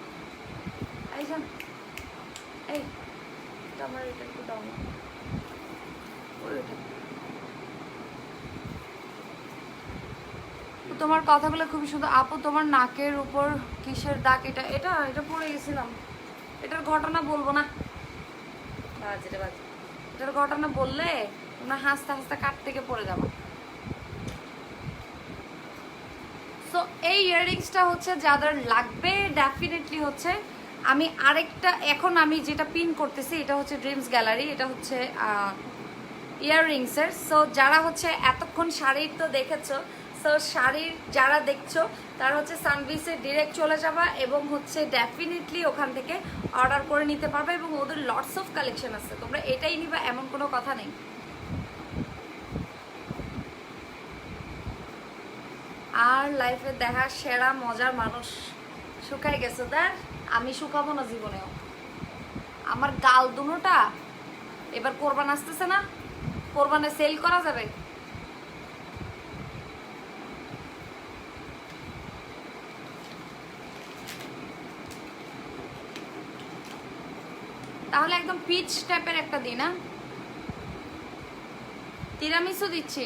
এই যান, এই আমার এটা একটু দাও না। তোমার কথাগুলো খুবই সুন্দর আপু। তোমার নাকের উপর কিসের দাগ? এটা এটা এটা পরে গেছিলাম। এটার ঘটনা বলবো না, বাজে বাজে। এটার ঘটনা বললে তোমরা হাসতে হাসতে কাট থেকে পড়ে যাবো। সো এই ইয়াররিংসটা হচ্ছে যাদের লাগবে ডেফিনেটলি হচ্ছে আমি আরেকটা, এখন আমি যেটা পিন করতেছি এটা হচ্ছে ড্রিমস গ্যালারি, এটা হচ্ছে ইয়াররিংসের। সো যারা হচ্ছে এতক্ষণ শাড়ির তো দেখেছো, সো শাড়ির যারা দেখছো তারা হচ্ছে সানভিসে ডিরেক্ট চলে যাবা এবং হচ্ছে ডেফিনেটলি ওখান থেকে অর্ডার করে নিতে পারবে এবং ওদের লটস অফ কালেকশন আছে, তোমরা এটাই নিবা এমন কোনো কথা নেই। আর লাইফে দেখা সেরা মজার মানুষ শুকাই গেছে দেখ, আমি শুকাবো না জীবনেও। আমার গাল দুটোটা এবার কোরবান আসতেছে না, কোরবানে সেল করা যাবে। তাহলে একদম পিচ টাইপের একটা দিই না, তিরামিসু দিচ্ছি।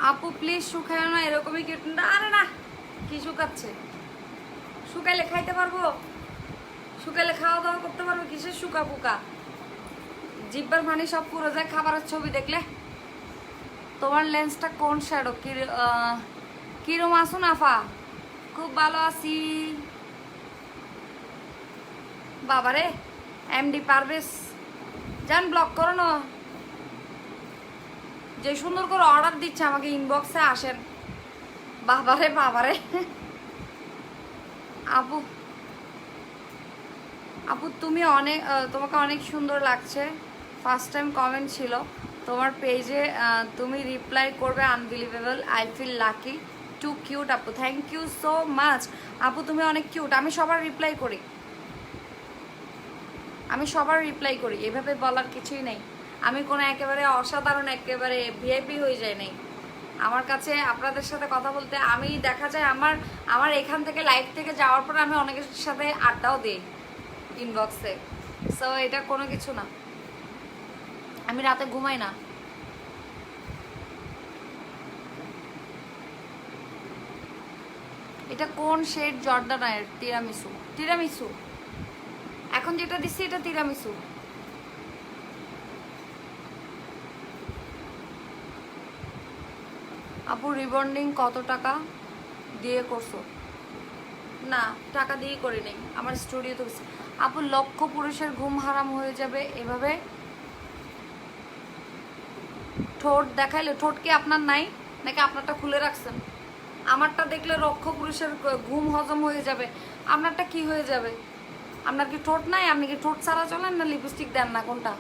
আপু প্লিজ শুকায় না, এরকমই কেটে না। আরে না, কি শুকাচ্ছে? শুকাইলে খাইতে পারবো? শুকাইলে খাওয়া দাওয়া করতে পারবো? কিসের শুকা পোকা? জিব্বার পানি সব পুরো যায় খাবারের ছবি দেখলে। তোমার লেন্সটা কোন শ্যাডো? কিরম আসুন আফা? খুব ভালো আছি বাবারে। এমডি পারভেজ জান ব্লক করো না, যে সুন্দর করে অর্ডার দিচ্ছে আমাকে ইনবক্সে আসেন। বাবারে বাবারে। আপু আপু তুমি অনেক, তোমাকে অনেক সুন্দর লাগছে। ফার্স্ট টাইম কমেন্ট ছিল, তোমার পেজে তুমি রিপ্লাই করবে unbelievable, I feel lucky, too cute আপু, থ্যাংক ইউ সো মাচ আপু, তুমি অনেক কিউট। আমি সবার রিপ্লাই করি, আমি সবার রিপ্লাই করি, এভাবে বলার কিছুই নেই। আমি কোনো একেবারে অসাধারণ একেবারে ভিআইপি হয়ে যায় নাই। আমার কাছে আপনাদের সাথে কথা বলতে আমি দেখা যায় আমার এখান থেকে লাইভ থেকে যাওয়ার পর আমি অনেকের সাথে আড্ডাও দিই ইনবক্সে। সো এটা কোনো কিছু না, আমি রাতে ঘুমাই না। এটা কোন শেড? জর্দানের তিরামিসু। তিরামিসু এখন যেটা দিচ্ছি এটা তিরামিসু। আপু রিবন্ডিং কত টাকা দিয়ে করছো? না, টাকা দিয়ে করি নাই, আমার স্টুডিওতে গেছি। আপু লক্ষ পুরুষের ঘুম হারাম হয়ে যাবে এভাবে ঠোঁট দেখাইলে। ঠোঁট কি আপনার নাই নাকি আপনারটা খুলে রাখছেন? আমারটা দেখলে লক্ষ পুরুষের ঘুম হজম হয়ে যাবে, আপনারটা কি হয়ে যাবে? আপনার কি ঠোঁট নাই? আপনি কি ঠোঁট ছাড়া চলেন না লিপস্টিক দেন না? কোনটা?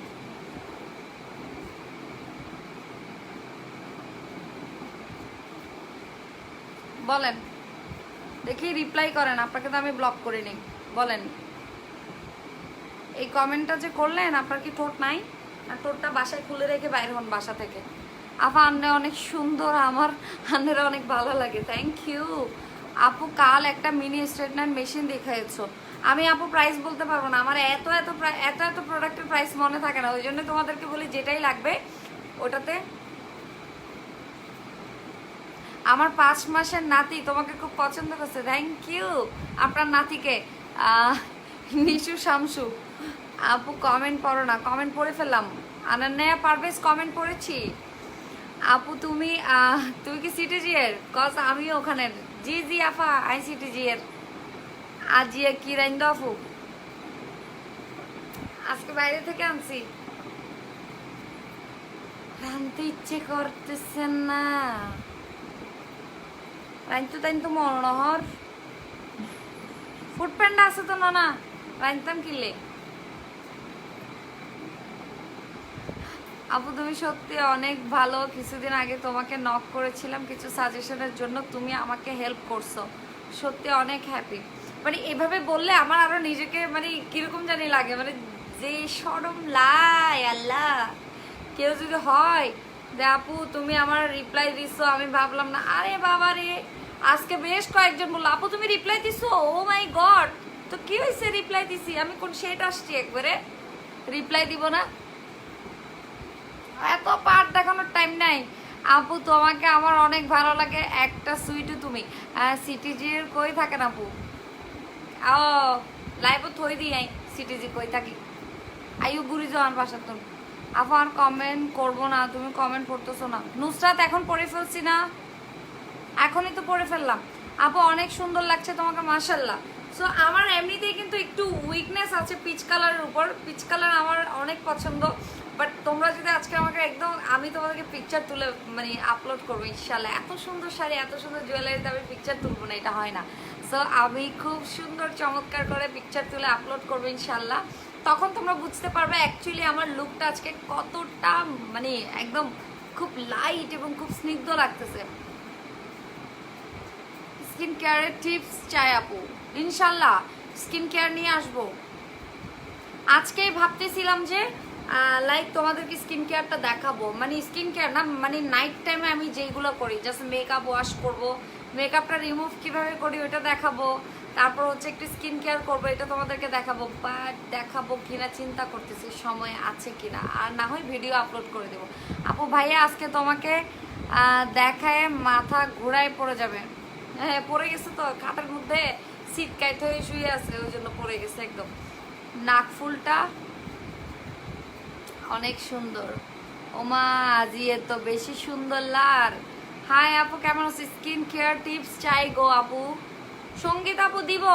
বলেন দেখি, রিপ্লাই করেন। আপনাকে তো আমি ব্লক করে নিই। বলেন এই কমেন্টটা যে করলেন, আপনার কি ঠোঁট নাই? আর ঠোঁটটা বাসায় খুলে রেখে বাইর হন বাসা থেকে। আপা আন্নে অনেক সুন্দর, আমার আন্নেরা অনেক ভালো লাগে, থ্যাংক ইউ আপু। কাল একটা মিনি স্ট্রেটনার মেশিন দেখাইছো, আমি আপু প্রাইস বলতে পারবো না, আমার এত এত প্রোডাক্টের প্রাইস মনে থাকে না, ওই জন্য তোমাদেরকে বলি যেটাই লাগবে ওটাতে। আমার 5 মাসের নাতি তোমাকে খুব পছন্দ করছে, থ্যাংক ইউ আপনার নাতিকে। নিশু শামসু আপু কমেন্ট পড়ো না? কমেন্ট পড়ে ফেললাম। আনান্না পারভেজ কমেন্ট পড়েছি। আপু তুমি কি সিটিজি এর? কজ আমিও ওখানের। জি জি আফা, আই সিটিজি এর। আজিয়া কি রাইন্দ আপু? আজকে বাইরে থেকে আনছি, রানতে ইচ্ছে করতেছে না। রাইন্তু তাইন তো মনোহর ফুড প্যান্ডা আছে তো না, রাইনতাম কিনলে। আপু তুমি সত্যি অনেক ভালো, কিছুদিন আগে তোমাকে নক করেছিলাম কিছু সাজেশনের জন্য, তুমি আমাকে হেল্প করছো, সত্যি অনেক হ্যাপি। মানে এভাবে বললে আমার আরো নিজেকে মানে কিরকম জানি লাগে, মানে যে শরম লাই আল্লাহ। কেউ যদি হয় যে আপু তুমি আমার রিপ্লাই দিছো, আমি ভাবলাম না, আরে বাবা রে, আজকে বেশ কয়েকজন বললো আপু তুমি রিপ্লাই দিছো, ও মাই গড। তো কি হয়েছে রিপ্লাই দিছি, আমি কোন শেড আসছি একবারে রিপ্লাই দিব না? এত পার্ট দেখানোর টাইম নাই আপু, তোমাকে আমার অনেক ভালো লাগে, একটা সুইটু তুমি। সিটিজির কই থাকেন আপু? ও লাইভও থই দিই নাই, সিটিজি কই থাকি? আইউ ঘুরি যাওয়ার বাসা তুমি। আপু আর কমেন্ট করবো না, তুমি কমেন্ট পড়তেছো না। নুসরাত এখন পড়ে ফেলছি না, এখনই তো পড়ে ফেললাম। আপু অনেক সুন্দর লাগছে তোমাকে, মাশাল্লাহ। সো আমার এমনিতেই কিন্তু একটু উইকনেস আছে পিচ কালারের উপর, পিচ কালার আমার অনেক পছন্দ। বাট তোমরা যদি আজকে আমাকে একদম, আমি তোমাদেরকে পিকচার তুলে মানে আপলোড করবো ইনশাল্লাহ। এত সুন্দর শাড়ি, এত সুন্দর জুয়েলারিতে আমি পিকচার তুলবো না, এটা হয় না। সো আমি খুব সুন্দর চমৎকার করে পিকচার তুলে আপলোড করবো ইনশাল্লাহ। তখন তোমরা বুঝতে পারবে অ্যাকচুয়ালি আমার লুকটা আজকে কতটা মানে একদম খুব লাইট এবং খুব স্নিগ্ধ লাগতেছে। স্কিন কেয়ারের টিপস চাই আপু, ইনশাল্লাহ স্কিন কেয়ার নিয়ে আসবো। আজকেই ভাবতেছিলাম যে লাইক তোমাদেরকে স্কিন কেয়ারটা দেখাবো, মানে স্কিন কেয়ার না, মানে নাইট টাইমে আমি যেইগুলো করি, জাস্ট মেকআপ ওয়াশ করবো, মেকআপটা রিমুভ কিভাবে করি ওটা দেখাবো, তারপর হচ্ছে একটু স্কিন কেয়ার করবো, এটা তোমাদেরকে দেখাবো। বাট দেখাবো কিনা চিন্তা করতেছি, সময় আছে কিনা, আর না হয় ভিডিও আপলোড করে দেবো। আপু ভাইয়া আজকে তোমাকে দেখায় মাথা ঘোরায় পড়ে যাবে। হ্যাঁ পড়ে গেছে তো, খাটের মধ্যে সিট কাইট হয়ে শুয়ে আছে, ওই জন্য পড়ে গেছে একদম। নাকফুলটা অনেক সুন্দর, ওমা আজিয়ে তো বেশি সুন্দর লার। হাই আপু কেমন আছে? স্কিন কেয়ার টিপস চাই গো আপু। সঙ্গীত আপু দিব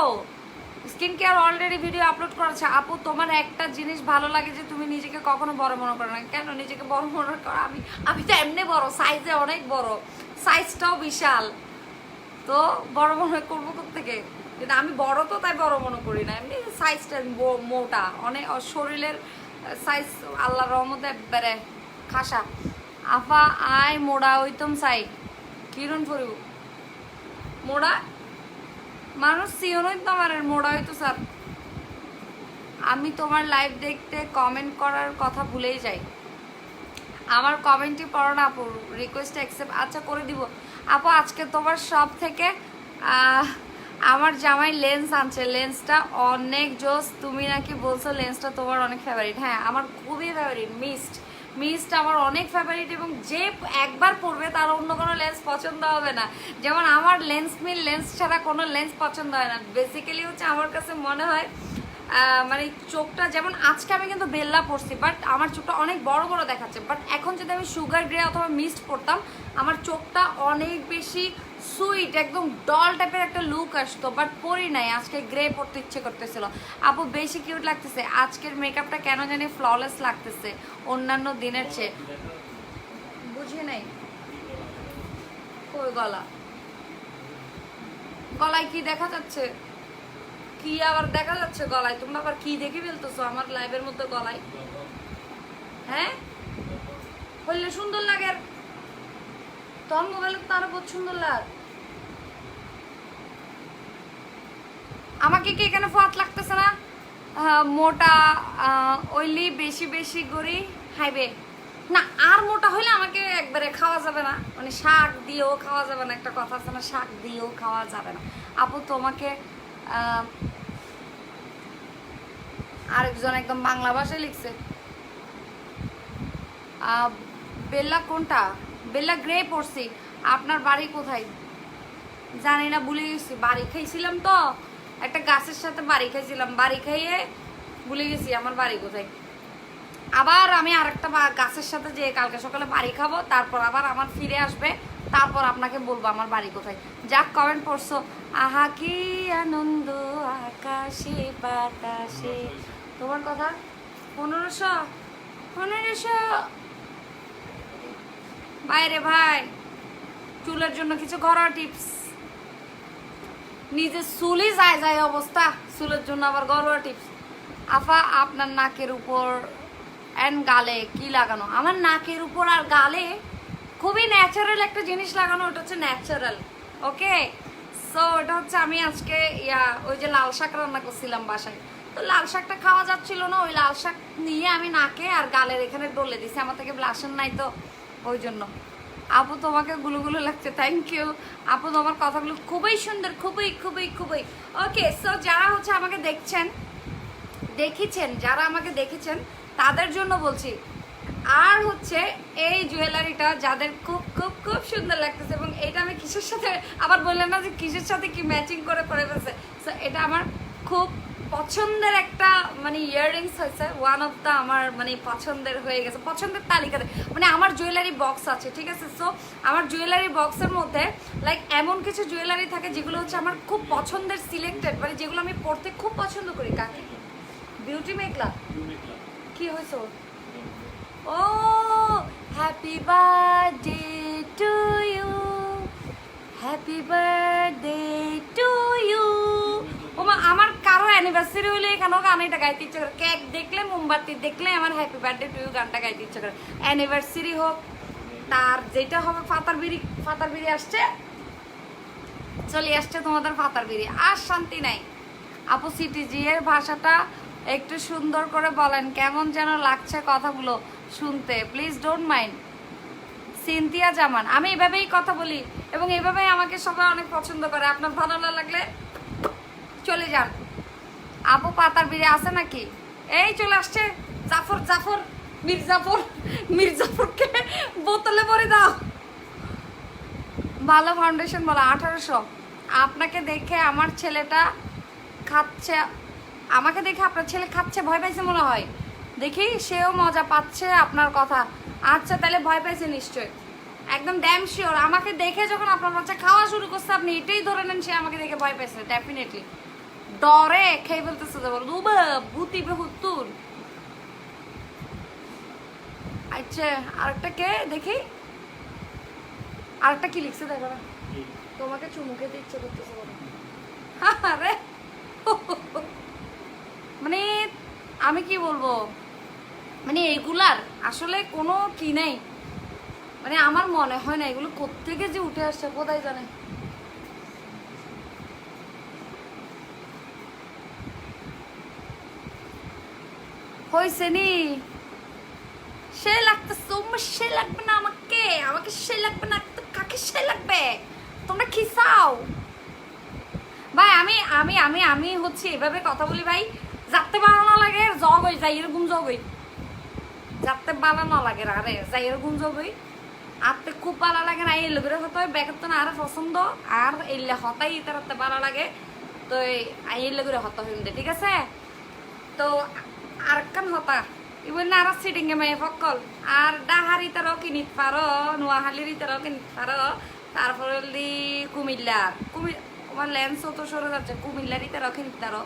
skin care already video upload করেছে। আপু তোমার একটা জিনিস ভালো লাগে যে তুমি নিজেকে কখনো বড় মনে করো না। কেন নিজেকে বড় মনে করো? আমি তো এমনি বড়, সাইজে অনেক বড়, সাইজটাও বিশাল, তো বড় মনে করবো কোত্থেকে? কিন্তু আমি বড় তো তাই বড় মনে করি না, এমনি সাইজটা মোটা অনেক, শরীরের সাইজ আল্লাহর রহমতে একবারে খাসা আফা আয় মোড়া ওইতম চাই কিরণ ফুরিব মোড়া মানুষ সিওন হইতো আমার মোড়া হইতো স্যার আমি তোমার লাইভ দেখতে কমেন্ট করার কথা ভুলেই যাই আমার কমেন্টই পড়ো না আপু রিকোয়েস্ট অ্যাকসেপ্ট আচ্ছা করে দিব আপু আজকে তোমার সব থেকে আমার জামাই লেন্স আনছে লেন্সটা অনেক জোস তুমি নাকি বলছো লেন্সটা তোমার অনেক ফেভারিট হ্যাঁ আমার খুবই ফেভারিট মিস্ট আমার অনেক ফেভারিট এবং যে একবার পরবে তার অন্য কোনো লেন্স পছন্দ হবে না যেমন আমার লেন্স ছাড়া কোনো লেন্স পছন্দ হয় না বেসিক্যালি হচ্ছে আমার কাছে মনে হয় মানে চোখটা যেমন আজকে আমি কিন্তু বেল্লা পরছি বাট আমার চোখটা অনেক বড় বড় দেখাচ্ছে বাট এখন যদি আমি সুগার গ্রে অথবা মিস্ট পরতাম আমার চোখটা অনেক বেশি সুইট একদম ডল টাইপের একটা লুক আসতো বাট পরি নাই আজকে গ্রে পরতে ইচ্ছে করতেছিল আপু বেশি কিউট লাগতেছে আজকের মেকআপটা কেন জানি ফ্ললেস লাগতেছে অন্যান্য দিনের চেয়ে বুঝি নাই কই গলায় কি দেখা যাচ্ছে কি আবার দেখা যাচ্ছে গলায় তোমরা আবার কি দেখে ফেলতেছো আমার লাইভের মধ্যে গলায় হ্যাঁ বললে সুন্দর লাগে আর তোর মোবাইলে তো আরো বহুত সুন্দর লাগ আমাকে কি এখানে ফাট লাগতেছে না মোটা অয়েলি বেশি গড়ি হাইবে না আর মোটা হইলে আমাকে একবারে খাওয়া যাবে না মানে শাক দিয়েও খাওয়া যাবে না একটা কথা আছে না শাক দিয়েও খাওয়া যাবে না আপু তোমাকে আরেকজন একদম বাংলা ভাষায় লিখছে বেল্লা কোনটা বেল্লা গ্রে পড়ছি আপনার বাড়ি কোথায় জানি না ভুলে গেছি বাড়ি খাইছিলাম তো একটা গাছের সাথে বাড়ি খাইছিলাম বাড়ি খাইয়ে ভুলে গেছি আমার বাড়ি কোথায় আবার আমি আরেকটা গাছের সাথে যে কালকে সকালে বাড়ি খাবো তারপর আবার আমার ফিরে আসবে তারপর আপনাকে বলবো আমার বাড়ি কোথায় যাক কমেন্ট পড়ছো আহা কি আনন্দ আকাশে বাতাসে তোমার কথা 1500 বাইরে ভাই চুলের জন্য কিছু ঘরোয়া টিপস নিজে চুলই যায় অবস্থা চুলের জন্য আবার ঘরোয়া টিপস আফা আপনার নাকের উপর অ্যান্ড গালে কি লাগানো আমার নাকের উপর আর গালে খুবই ন্যাচারাল একটা জিনিস লাগানো ওটা হচ্ছে ন্যাচারাল ওকে সো ওটা হচ্ছে আমি আজকে ওই যে লাল শাক রান্না করছিলাম বাসায় তো লাল শাকটা খাওয়া যাচ্ছিল না ওই লাল শাক নিয়ে আমি নাকে আর গালের এখানে ডলে দিছি আমার থেকে ব্লাশন নাই তো ওই জন্য আপু তোমাকে গুলো লাগছে থ্যাংক ইউ আপু তোমার কথাগুলো খুবই সুন্দর খুবই ওকে সো যারা হচ্ছে আমাকে দেখেছেন যারা আমাকে দেখেছেন তাদের জন্য বলছি আর হচ্ছে এই জুয়েলারিটা যাদের খুব সুন্দর লাগতেছে এবং এটা আমি কিসের সাথে আবার বললাম না যে কিসের সাথে কি ম্যাচিং করে ফেলছে সো এটা আমার খুব পছন্দের একটা মানে ইয়াররিংস হয়েছে ওয়ান অফ দ্য আমার মানে পছন্দের হয়ে গেছে পছন্দের তালিকাতে মানে আমার জুয়েলারি বক্স আছে ঠিক আছে সো আমার জুয়েলারি বক্সের মধ্যে লাইক এমন কিছু জুয়েলারি থাকে যেগুলো হচ্ছে আমার খুব পছন্দের সিলেক্টেড মানে যেগুলো আমি পড়তে খুব পছন্দ করি কাকে বিউটি মেকলা কি হয়েছে ও happy birthday to you happy birthday to you ওমা আমার কারো অ্যানিভার্সারি হলে এখানেও গান এটা গাইতে ইচ্ছে করে কেক দেখলে মোমবাতি দেখলে আমার হ্যাপি বার্থডে টু ইউ গানটা গাইতে ইচ্ছে করে অ্যানিভার্সারি হোক তার যেটা হবে ফাতার বিড়ি আসছে চলে আসছে তোমাদের ফাতার বিড়ি আর শান্তি নাই আপু সিটিজি এর ভাষাটা একটু সুন্দর করে বলেন কেমন যেন লাগছে কথাগুলো শুনতে প্লিজ ডোন্ট মাইন্ড সিনথিয়া জামান আমি এভাবেই কথা বলি এবং এভাবেই আমাকে সবাই অনেক পছন্দ করে আপনার ভালো না লাগলে চলে যান আপু পাতার বিড়ি আছে নাকি এই চলে আসছে জাফর মির্জাফরকে বোতলে ভরে দাও ভালো ফাউন্ডেশন বলো 1800 আপনাকে দেখে আমার ছেলেটা খাচ্ছে আমাকে দেখে আপনার ছেলে খাচ্ছে ভয় পাইছে মনে হয় দেখি সেও মজা পাচ্ছে আপনার কথা আচ্ছা তাহলে ভয় পাইছে নিশ্চয় একদম ড্যাম শিওর আমাকে দেখে যখন আপনার বাচ্চা খাওয়া শুরু করছে আপনি এটাই ধরে নেন সে আমাকে দেখে ভয় পাইছে ডেফিনেটলি ডরে খেয়ে ফেলতেছে ভূতি বেহুতুর আচ্ছা আরেকটা কে দেখি আরেকটা কি লিখছে দেখো না তোমাকে চুমু খেতে ইচ্ছে করতেছে আরে মানে আমি কি বলবো মানে এগুলার আসলে কোনো কি নাই, মানে আমার মনে হয় না এগুলো কোত্থেকে যে উঠে আসছে কোথায় জানে। হয়েছে নি সে লাগতেছে, তোমার সে লাগবে না আমাকে, আমাকে সে লাগবে না তো কাকে সে লাগবে, তোমরা খিসাও ভাই। আমি আমি আমি আমি হচ্ছে এভাবে কথা বলি ভাই, যাতে ভালো না লাগে জগ হয়ে যাই এরকম জগ হই, যাতে ভালো না লাগে আরে যাই এরকম জগ হই। আতে খুব ভালো লাগে না এই লোকের হতো ব্যাগের তো না আর পছন্দ, আর এলে হতাই তারাতে ভালো লাগে, তো এই লোকের হতা হইম দে ঠিক আছে। তো আর কান হতা ইবন না আর সিটিং এ মেয়ে ফকল আর ডাহারি তারও কিনিত পারো, নোয়াহালির তারও কিনিত পারো, তারপরে কুমিল্লার আমার লেন্স তো সরে যাচ্ছে, কুমিল্লারই তারও কিনিত পারো,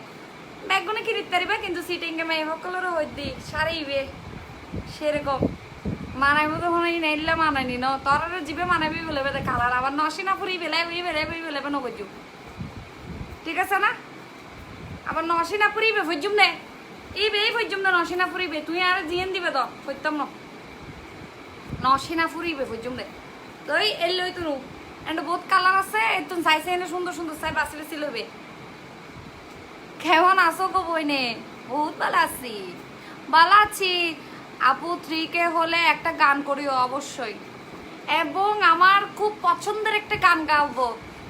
ব্যাগগুলো কিনিত পারিবা কিন্তু সিটিং এ মেয়ে ফকলেরও হই দি সারাইবে সেরকম মানাই মতো হনাই নাইলে মানাইনি ন তোর জিবে মানাবি বলে বেদে কালার আবার নসিনা ফুরি বেলাই বেলে নবজু ঠিক আছে না, আবার নসিনা ফুরিবে ফজুম নে এই বে ফজুম না নসিনা ফুরিবে তুই আর জিয়েন দিবে তো ফইতাম না নসিনা ফুরিবে ফজুম নে তুই এলই তুই এন্ড বহুত কালার আছে তুমি চাইছে এনে সুন্দর সুন্দর চাই বাসলে সিলবে কেমন আসো গো বইনে, বহুত ভালো আছি ভালো আছি আপু। 3K হলে একটা গান করিও অবশ্যই, এবং আমার খুব পছন্দের একটা গান গাবো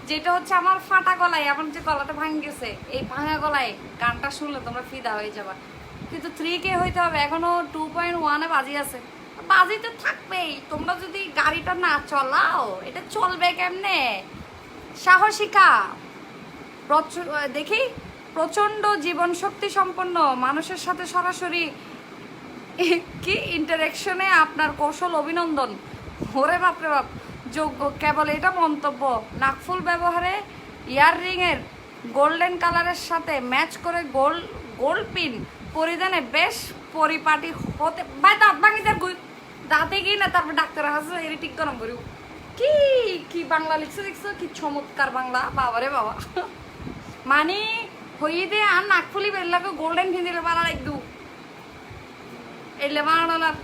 যেটা হচ্ছে আমার ফাটা গলায়, আমার যে গলাটা ভাঙে গেছে এই ভাঙা গলায় গানটা শুনলে তোমরা ফিদা হয়ে যাবা, কিন্তু 3K হইতে হবে, এখনো 2.1 বাজি আছে, বাজি তো থাকবেই, তোমরা যদি গাড়িটা না চলাও এটা চলবে কেমনে, সাহসিকা দেখি প্রচন্ড জীবন শক্তি সম্পন্ন মানুষের সাথে সরাসরি কি ইন্টারেকশনে আপনার কৌশল অভিনন্দন, ওরে বাপরে বাপ যোগ্য কেবল এটা মন্তব্য, নাকফুল ব্যবহারে ইয়াররিং এর গোল্ডেন কালারের সাথে ম্যাচ করে গোল্ড পিন পরিধানে বেশ পরিপাটি হতে ভাই দাঁত ভাঙি দাঁতে গিয়ে না তারপর ডাক্তার হাসে এর ঠিক গরম করি কি কি বাংলা লিখছে দেখছো কি চমৎকার বাংলা বাবারে বাবা মানে হইয়ে দে আর নাকফুলি বেরলাকে গোল্ডেন ফিন্দিলে বাড়া একদু এলে বানানোলার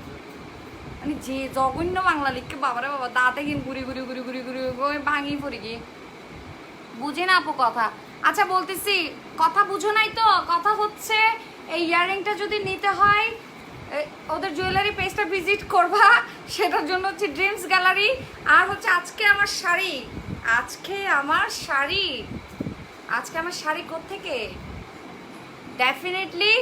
মানে যে জঘন্য বাংলা লিখকে বাবারে বাবা দাঁতে কিন ঘুরি ঘুরি ঘুরি ঘুরি ঘুরি ভাঙি পড়ি গিয়ে বুঝি না আপু কথা। আচ্ছা বলতেছি কথা বুঝো নাই তো, কথা হচ্ছে এই ইয়াররিংটা যদি নিতে হয় ওদের জুয়েলারি পেজটা ভিজিট করবা, সেটার জন্য হচ্ছে ড্রিমস গ্যালারি। আর হচ্ছে আজকে আমার শাড়ি, আজকে আমার শাড়ি কোত্থেকে, ডেফিনেটলি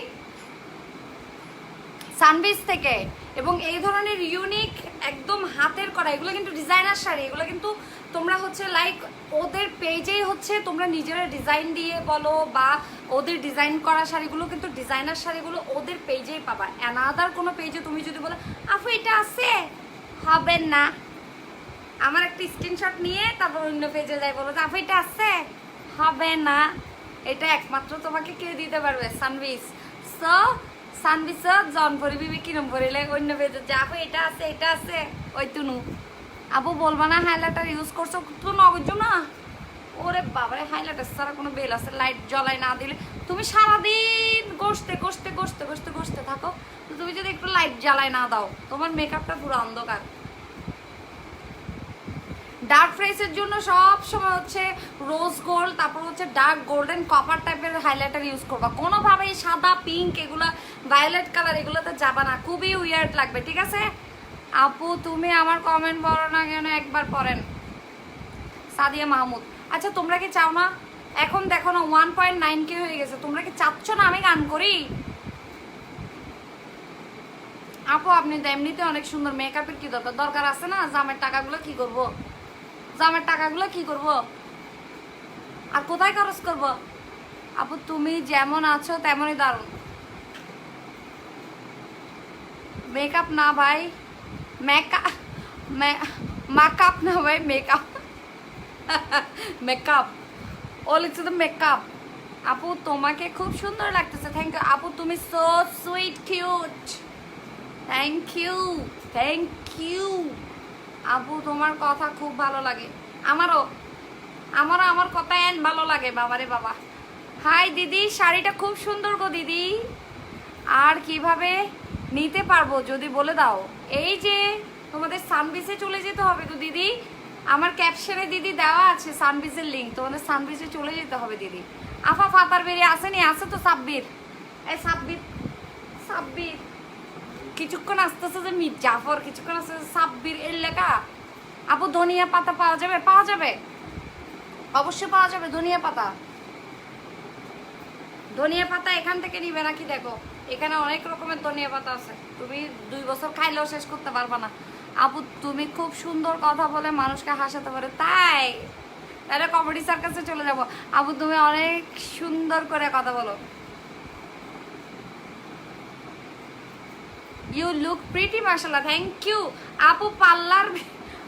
সানবিচ থেকে, এবং এই ধরনের ইউনিক একদম হাতের করা এগুলো কিন্তু ডিজাইনার শাড়ি, এগুলো কিন্তু তোমরা হচ্ছে লাইক ওদের পেজেই হচ্ছে তোমরা নিজেরা ডিজাইন দিয়ে বলো বা ওদের ডিজাইন করা শাড়িগুলো কিন্তু ডিজাইনার শাড়িগুলো ওদের পেজেই পাবা, অ্যানাদার কোনো পেজে তুমি যদি বলো আপু এটা আছে হবে না, আমার একটা স্ক্রিনশট নিয়ে তারপর অন্য পেজে যাই বলো যে আপু এটা আছে হবে না, এটা একমাত্র তোমাকে কে দিতে পারবে সানবিচ। সো সানবিচ জন পরিবি কিরম পরিলে অন্য পেজে যে আপু এটা আছে ওই তুনু আপু বলবা না হাইলাইটার ইউজ করছো তো নগজ না, ওরে বাবারে হাইলাইটার ছাড়া কোনো বেল আছে, লাইট জ্বলাই না দিলে তুমি সারাদিন ঘষতে থাকো, তো তুমি যদি একটু লাইট জ্বালাই না দাও তোমার মেকআপটা পুরো অন্ধকার। ডার্ক ফেসের জন্য সব সময় হচ্ছে রোজ গোল্ড, তারপর হচ্ছে ডার্ক গোল্ডেন কপার টাইপের হাইলাইটার ইউজ করবা, কোনোভাবেই সাদা পিঙ্ক এগুলো ভায়োলেট কালার এগুলোতে যাবা না, খুবই উইয়ার্ড লাগবে ঠিক আছে। আপু তুমি আমার কমেন্ট পড়ো না কেন, একবার পড়েন। সাদিয়া মাহমুদ আচ্ছা তোমরা কি চাও না, এখন দেখো না 1.9K হয়ে গেছে, তোমরা কি চাচ্ছ না আমি গান করি? আপু আপনি তো এমনিতে অনেক সুন্দর, মেকআপের কি দরকার আছে না, জামের টাকাগুলো কি করব আর কোথায় খরচ করব? আপু তুমি যেমন আছো তেমনই দারুণ, মেকআপ না ভাই মেকআপ না ভাই মেকআপ ও লিখছে তো মেকআপ। আপু তোমাকে খুব সুন্দর লাগতেছে, থ্যাংক ইউ আপু, তুমি so sweet cute, thank you আপু, তোমার কথা খুব ভালো লাগে, আমারও আমার কথা এন ভালো লাগে বাবারে বাবা। হাই দিদি শাড়িটা খুব সুন্দর গো দিদি, আর কিভাবে নিতে পারবো যদি বলে দাও। এই যে তোমাদের সানবিচে চলে যেতে হবে তো দিদি, আমার ক্যাপশনে দিদি দেওয়া আছে সানবিচের লিঙ্ক, তোমাদের সানবিচে চলে যেতে হবে দিদি। আফা ফাতার বেরিয়ে আসেনি, আসে তো সাব্বির, এই সাব্বির সাব্বির কিছুক্ষণ আসতেছে যে মির জাফর, কিছুক্ষণ আসতেছে সাব্বির এর লেখা। আপু ধনিয়া পাতা পাওয়া যাবে? পাওয়া যাবে, অবশ্যই পাওয়া যাবে ধনিয়া পাতা। ধনিয়া পাতা এখান থেকে নিবে নাকি দেখো, এখানে অনেক রকমের ধনিয়া পাতা আছে, তুমি 2 বছর খাইলেও শেষ করতে পারবা না। আপু তুমি খুব সুন্দর কথা বলে মানুষকে হাসাতে পারো, তাই তাহলে কমেডি সার্কাসে চলে যাবো। আপু তুমি অনেক সুন্দর করে কথা বলো। ইউ লুক প্রিটি মাশাআল্লাহ, থ্যাংক ইউ আপু। পার্লার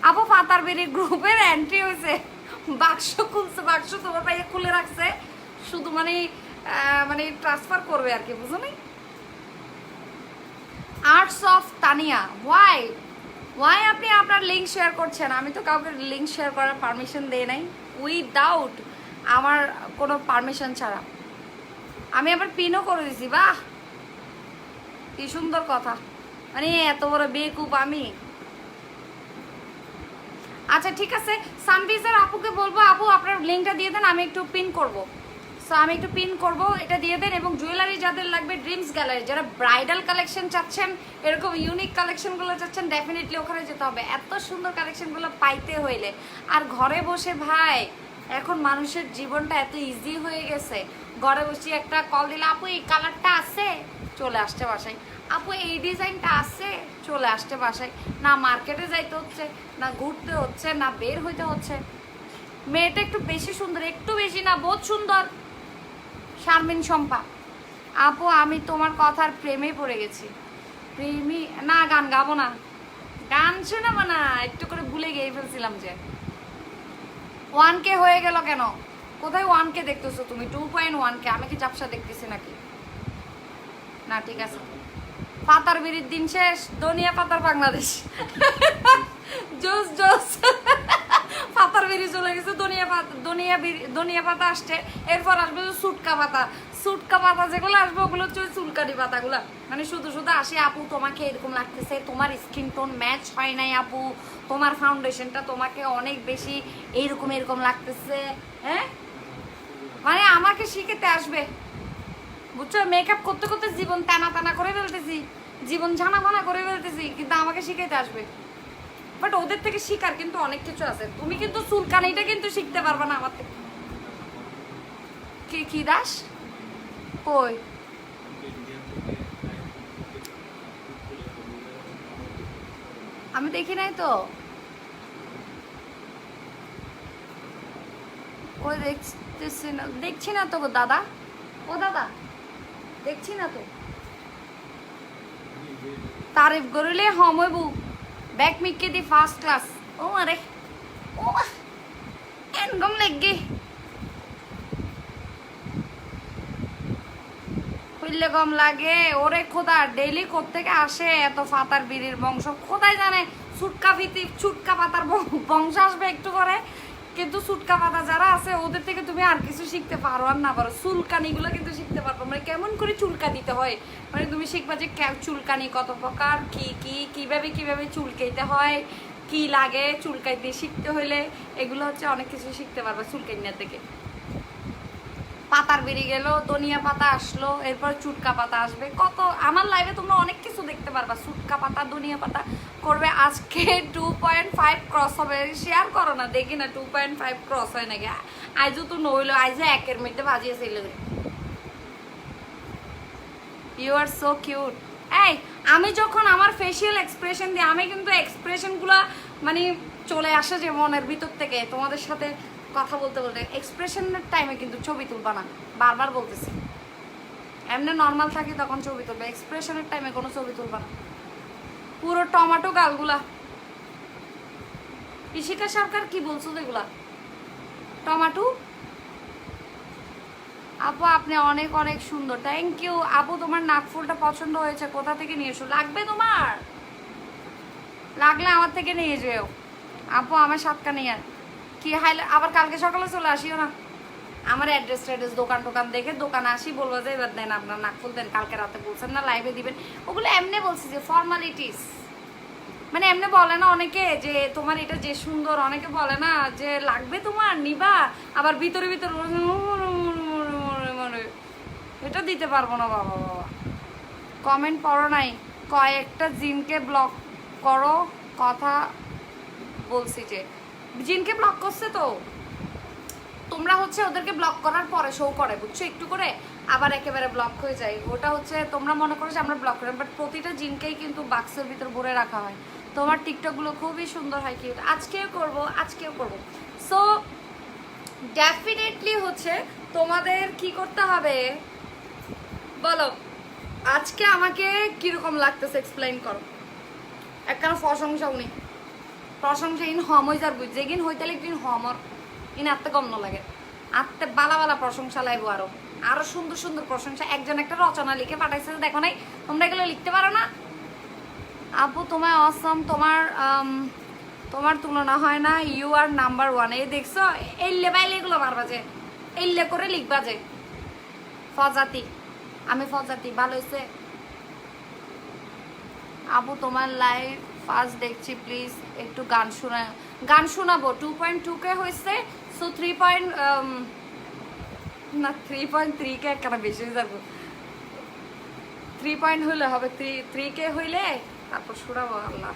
আপু পাতার বেরি গ্রুপের এন্ট্রি হয়েছে, বাক্স খুলছে, বাক্স তোমার পাইয়ে খুলে রাখছে, শুধু মানে মানে ট্রান্সফার করবে আর কি, বুঝো নি? Arts of Tania, why why আপনি আপনার লিঙ্ক শেয়ার করছেন? আমি তো কাউকে লিঙ্ক শেয়ার করার পারমিশন দেই নাই, উইদাউট আমার কোনো পারমিশন ছাড়া। আমি আবার পিনও করে দিছি, বাহ কি সুন্দর কথা, মানে এত বড় বেকুব আমি। আচ্ছা ঠিক আছে, সানবিজের আপুকে বলবো আপু আপনার লিঙ্কটা দিয়ে দেন, আমি একটু পিন করব। সো আমি একটু পিন করব, এটা দিয়ে দেন। এবং জুয়েলারি যাদের লাগবে ড্রিমস গ্যালারি, যারা ব্রাইডাল কালেকশন চাচ্ছেন, এরকম ইউনিক কালেকশনগুলো চাচ্ছেন, ডেফিনেটলি ওখানে যেতে হবে। এত সুন্দর কালেকশনগুলো পাইতে হইলে আর ঘরে বসে ভাই, এখন মানুষের জীবনটা এত ইজি হয়ে গেছে, ঘরে বসে একটা কল দিলে আপু এই কালারটা আছে, চলে আসছে বাসায়। আপু এই ডিজাইনটা আছে, চলে আসছে বাসায়। না মার্কেটে যাইতে হচ্ছে, না ঘুরতে হচ্ছে, না বের হইতে হচ্ছে। মেয়েটা একটু বেশি সুন্দর, একটু বেশি না, বহুত সুন্দর। শারমিন শম্পা আপু আমি তোমার কথার প্রেমে পড়ে গেছি। প্রেমী না, গান গাবো না, গান শোনাবো না, একটু করে ভুলে গিয়ে ফেলছিলাম যে। 1K হয়ে গেল কেন? কোথায় 1K দেখতেছো তুমি? 2.1K। আমি কি চাপসা দেখতেছি নাকি? না ঠিক আছে, পাতার বিড়ির দিন শেষ, ধনিয়া পাতার বাংলাদেশ। জোস জোস, পাতার বেরি চলে গেছে, ধনিয়া পাতা আসছে, এরপর আসবে সুটকা পাতা। সুটকা পাতা যেগুলো আসবে ওগুলো হচ্ছে চুলকানি পাতাগুলো, মানে শুধু শুধু আসে আপু তোমাকে এরকম লাগতেছে, তোমার স্কিন টোন ম্যাচ হয় নাই আপু, তোমার ফাউন্ডেশনটা তোমাকে অনেক বেশি এইরকম এরকম লাগতেছে। হ্যাঁ মানে আমাকে শিখেতে আসবে, বুঝছো? মেকআপ করতে করতে জীবন টানা টানা করে ফেলতেছি, জীবন ঝানা ভানা করে ফেলতেছি, কিন্তু আমাকে শিখাইতে আসবে। বাট ওদের থেকে শিখার কিন্তু অনেক কিছু আছে, তুমি কিন্তু চুলকানিটা কিন্তু শিখতে পারবে না আমার থেকে। কি দাস কই? আমি দেখি নাই তো, ওই দেখছি না তো গো দাদা, ও দাদা দেখছি না তো। তারিফ করিলে হমইবু, ব্যাক মিকে দি ফার্স্ট ক্লাস। ও আরে ও এনগম লেগে হইলে গম লাগে ওরে খোদা, ডেইলি কোত্থেকে আসে এত ফাতার বিড়ির বংশ, খোদাই জানে। ছুটকা পাতার বংশ আসবে একটু করে, কিন্তু ছুটকা পাতা যারা আছে ওদের থেকে তুমি আর কিছু শিখতে পারো আর না পারো, চুলকানিগুলো কিন্তু শিখতে পারবো, মানে কেমন করে চুলকা দিতে হয়, মানে তুমি শিখবা যে চুলকানি কত প্রকার, কিভাবে চুলকাইতে হয়, কি লাগে চুলকাইতে শিখতে হইলে, এগুলো হচ্ছে অনেক কিছু শিখতে পারবা চুলকাইনা থেকে। পাতার বেরিয়ে গেল, ধনিয়া পাতা আসলো, এরপর চুটকা পাতা আসবে, কত আমার লাইভে তোমরা অনেক কিছু দেখতে পারবা। চুটকা পাতা ধনিয়া পাতা করবে। আজকে 2.5 ক্রস হবে, শেয়ার করো না, দেখি না 2.5 ক্রস হয় নাকি। আইজও তো নইলো, আইজও 1-এর মধ্যে বাজিয়েছিল। You are so cute. এই আমি যখন আমার ফেসিয়াল এক্সপ্রেশন দিই, আমি কিন্তু এক্সপ্রেশনগুলো মানে চলে আসে যে মনের ভিতর থেকে। তোমাদের সাথে কথা বলতে বলতে এক্সপ্রেশনের টাইমে কিন্তু ছবি তুলবা না, বারবার বলতেছি। এমনি নর্মাল থাকি তখন ছবি তুলবে, এক্সপ্রেশনের টাইমে কোনো ছবি তুলবা না। পুরো টমেটো গালগুলা। ইশিকা সরকার কি বলছো এগুলা? টমেটো আপু আপনি অনেক অনেক সুন্দর, থ্যাংক ইউ আপু। তোমার নাকফুলটা পছন্দ হয়েছে, কোথা থেকে নিয়ে এসো? লাগবে তোমার? লাগলে আমার থেকে নিয়ে যেও আপু, আমার সাতকা নিয়ে কি আবার কালকে সকালে চলে আসিও না। আমার অ্যাড্রেস ট্যাড্রেস দোকান টোকান দেখে দোকানে আসি, বলবো যে এবার দেন আপনার নাক ফুল দেন, কালকে রাতে বলছেন না লাইভে দিবেন, ওগুলো এমনি বলছি যে ফর্মালিটিস। মানে এমনি বলে না অনেকে যে তোমার এটা যে সুন্দর, অনেকে বলে না যে লাগবে তোমার নিবা, আবার ভিতরে ভিতরে এটা দিতে পারবো না বাবা। বাবা কমেন্ট পড়ো নাই, কয়েকটা জিনকে ব্লক করো, কথা বলছি যে জিনকে ব্লক করছে তো তোমরা হচ্ছে ওদেরকে ব্লক করার পরে শো করে বুঝছো একটু করে, আবার একেবারে ব্লক হয়ে যায়। ওটা হচ্ছে তোমরা মনে করো যে আমরা ব্লক করি, বাট প্রতিটা জিনকেই কিন্তু বাক্সের ভিতর ভরে রাখা হয়। তোমার টিকটকগুলো খুবই সুন্দর হয়, কিউট। আজকেও করবো। সো ডেফিনেটলি হচ্ছে তোমাদের কি করতে হবে বলো, আজকে আমাকে কিরকম লাগতেছে এক্সপ্লেইন করো। একখানা প্রশংসাও নেই, প্রশংসা ইন হম হয়ে যার বুঝ যেগিন হইতে লিখবিন হমর ইন আত্মে কম ন লাগে, আত্মে বালা বালা প্রশংসা লাগবো, আরো সুন্দর সুন্দর প্রশংসা। একজন একটা রচনা লিখে পাঠাইছে, দেখো নাই তোমরা এগুলো লিখতে পারো না? আপু তোমায় অসম, তোমার তুলনা হয় না, ইউ আর নাম্বার ওয়ান। এই দেখছো এল্লে বাইলে এগুলো মারবা যে, এল্লে করে লিখবা যে ফজাতি, আমি ফজাতি, ভালো হয়েছে। আপু তোমার লাইভ ফার্স্ট দেখছি, প্লিজ একটু গান শোনাবো। 2.2K হয়েছে, সো 3.3K একটা বেশি হয়ে যাবো, 3 পয়েন্ট হইলে হবে, 3K হইলে তারপর শোনাবো। আল্লাহ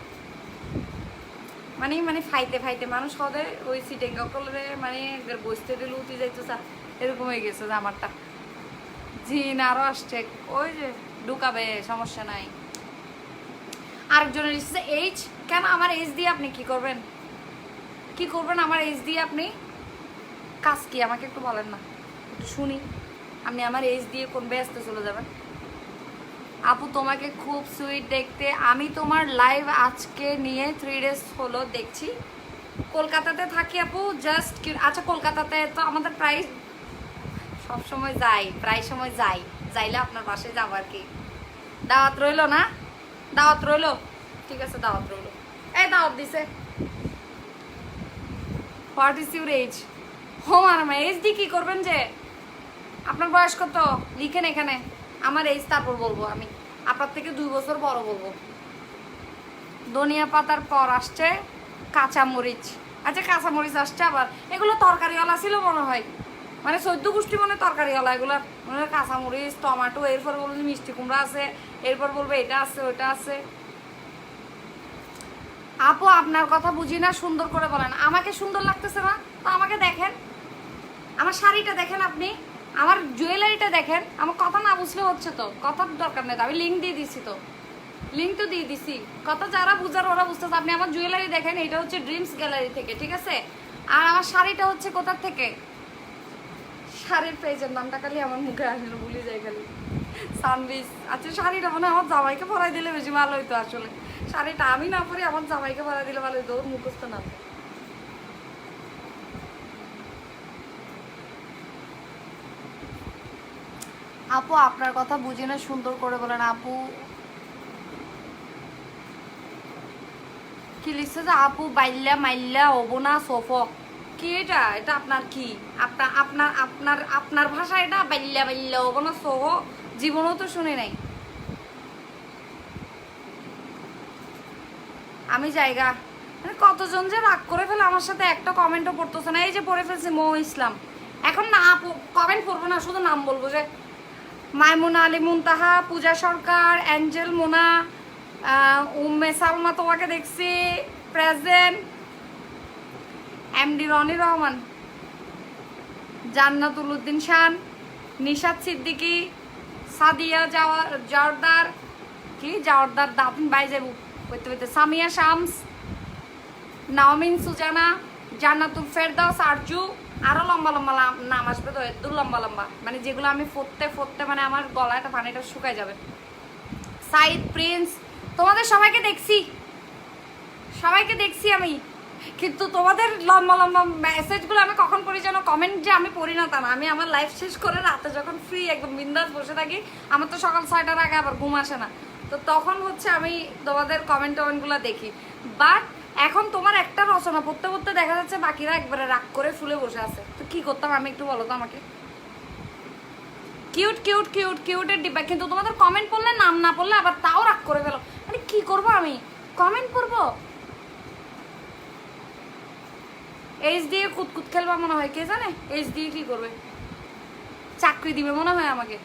মানে ফাইতে মানুষ হদে ওই সিটে গকলে মানে বসতে দিল উঠে যাইতো স্যার, এরকম হয়ে গেছে যে আমারটা। জিন আরো আসছে, ওই যে ঢুকাবে, সমস্যা নাই। আরেকজনের এসেছে এইচ, কেন আমার এইচ দিয়ে আপনি কি করবেন আমার এইচ দিয়ে আপনি কাজ কি আমাকে একটু বলেন না, একটু শুনি। আপনি আমার এইচ দিয়ে কোন ব্যস্ত চলে যাবেন? আপু তোমাকে খুব সুইট দেখতে, আমি তোমার লাইভ আজকে নিয়ে 3 days হলো দেখছি। কলকাতাতে থাকি আপু, জাস্ট আচ্ছা কলকাতাতে তো আমাদের প্রায় সময় যাইলে আপনার পাশে যাবো আর কি। দাওয়াত রইলো না? দাওয়াত রইলো, ঠিক আছে দাওয়াত রইলো। এই দাওয়াত দিছে। What is your age? আমার এজ দিয়ে কি করবেন যে? আপনার বয়স কত লিখেন এখানে, আমার এজ তারপর বলবো। আমি আপনার থেকে 2 বছর বড় বলবো। ধনিয়া পাতার পর আসছে কাঁচামরিচ। আচ্ছা কাঁচামরিচ আসছে, আবার এগুলো তরকারিওয়ালা ছিল মনে হয়, মানে 14 গোষ্ঠী মনে তরকারিওয়ালা এগুলো, মানে কাঁচামরিচ, টমেটো, এরপর বলবো মিষ্টি কুমড়া আছে, এরপর বলবো এটা আছে ওইটা আছে। আপু আপনার কথা বুঝি না, সুন্দর করে বলেন। আমাকে সুন্দর লাগতেছে না তো আমাকে দেখেন, আমার শাড়িটা দেখেন, আপনি আমার জুয়েলারিটা দেখেন। আমার কথা না বুঝলে হচ্ছে তো, কথার দরকার নেই তো, আমি লিঙ্ক দিয়ে দিছি তো, লিঙ্ক তো দিয়ে দিছি। কথা যারা বুঝার ওরা বুঝতেছে। আপনি আমার জুয়েলারি দেখেন, এটা হচ্ছে ড্রিমস গ্যালারি থেকে, ঠিক আছে? আর আমার শাড়িটা হচ্ছে কোথার থেকে, শাড়ির পেজের নামটা খালি আমার মুখে আসলে ভুলে যাই খালি, সানবিস। আচ্ছা শাড়িটা মনে হয় আমার জামাইকে পরাই দিলে বেশি ভালো হইতো। আসলে শাড়িটা আমি না পরি, আমার জামাইকে পরাই দিলে ভালো হইতো, ওর মুখস্থ না। আপু আপনার কথা বুঝি না, সুন্দর করে বলেন। আপু কি লিখছে যে আপু বাইল্লা মাইল্লা হবো না সোফক, কি এটা? এটা আপনার কি? আপনার ভাষা এটা? বাইল্লা বাইল্লা হবো না সোহ, জীবনেও তো শুনে নাই আমি। জায়গা মানে কতজন যে রাগ করে ফেলে আমার সাথে, একটা কমেন্টও পড়তেছে না। এই যে পড়ে ফেলছে মো ইসলাম, এখন না কমেন্ট পড়বো না, শুধু নাম বলবো যে মাইমুনা আলী মুনতাহা, পূজা সরকার, অ্যাঞ্জেল মোনা, উম্মে সালমা তোমাকে দেখছি প্রেজেন্ট, এমডি রনি রহমান, জান্নাতুল উদ্দিন শান, নিশাদ সিদ্দিকি, সাদিয়া জাওয়ারদার, কি জাওয়ারদার দাপিন বাইজেবু হইতে হইতে, সামিয়া শামস, নাওমিন সুজানা, জান্নাতুল ফেরদাউস আরজু, আরো লম্বা লম্বা নাম আসবে তো, এত লম্বা লম্বা মানে যেগুলো আমি ফোটতে মানে আমার গলাটা পানিটা শুকায় যাবে। সাইদ প্রিন্স, তোমাদের সবাইকে দেখছি আমি, কিন্তু তোমাদের লম্বা লম্বা মেসেজগুলো আমি কখন পড়ি যেন, কমেন্ট যে আমি পড়ি না তা না, আমি আমার লাইফ শেষ করে রাতে যখন ফ্রি একদম বিন্দাস বসে থাকি, আমার তো সকাল 6টার আগে আবার ঘুম আসে না, তো তখন হচ্ছে আমি তোমাদের কমেন্টগুলো দেখি। বাট এখন তোমার একটা রচনা পড়তে পড়তে দেখা যাচ্ছে বাকিরা একবারে রাগ করে ফুলে বসে আছে, তো কি করতাম আমি একটু বলো তো আমাকে। কিউট কিউট কিউট কিউটের ডিব্বা, কিন্তু তোমাদের কমেন্ট পড়লে নাম না পড়লে আবার তাও রাগ করে ফেলো, মানে কি করবো আমি, কমেন্ট পড়বো। এইচ দিয়ে কুতকুত খেলবা মনে হয়, কে জানে এইচ দিয়ে কি করবে, চাকরি দিবে মনে হয় আমাকে।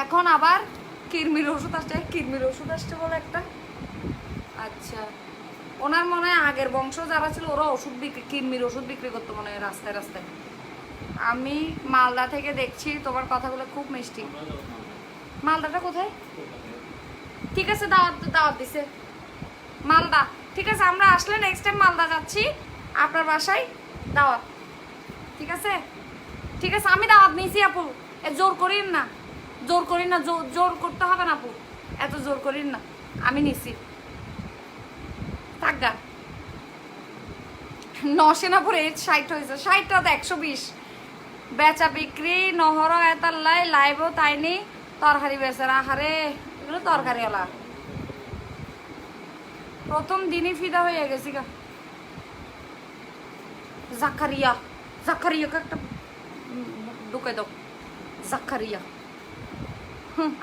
এখন আবার কিরমির ওষুধ আসছে, কিরমির ওষুধ আসছে বলে একটা, আচ্ছা ওনার মনে হয় আগের বংশ যারা ছিল ওরা ওষুধ বিক্রি, কিরমির ওষুধ বিক্রি করতো মনে হয় রাস্তায় রাস্তায়। আমি মালদা থেকে দেখছি, তোমার কথাগুলো খুব মিষ্টি। মালদাটা কোথায়? ঠিক আছে, দাওয়াত দাওয়াত দিছে মালদা, ঠিক আছে আমরা আসলে নেক্সট টাইম মালদা যাচ্ছি, আপনার বাসায় দাওয়াত, ঠিক আছে ঠিক আছে। আমি দাওয়াত নিয়েছি আপু, জোর করিন না, জোর করিন না, জোর করতে হবে না আপু, এত জোর করিন না, আমি নিছি থাকগা। নরসিংহপুরে 60 হয়েছে, 60টা তো 120, বেচা বিক্রি নহর এতাল্লাই লাইবও তাইনি, তরকারি বেচার আহারে, এগুলো তরকারিওয়ালা প্রথম দিনই ফিদা হয়ে গেছি গা। জাকারিয়া, জাকারিয়াকে একটা ঢুকে দাও, জাকারিয়া।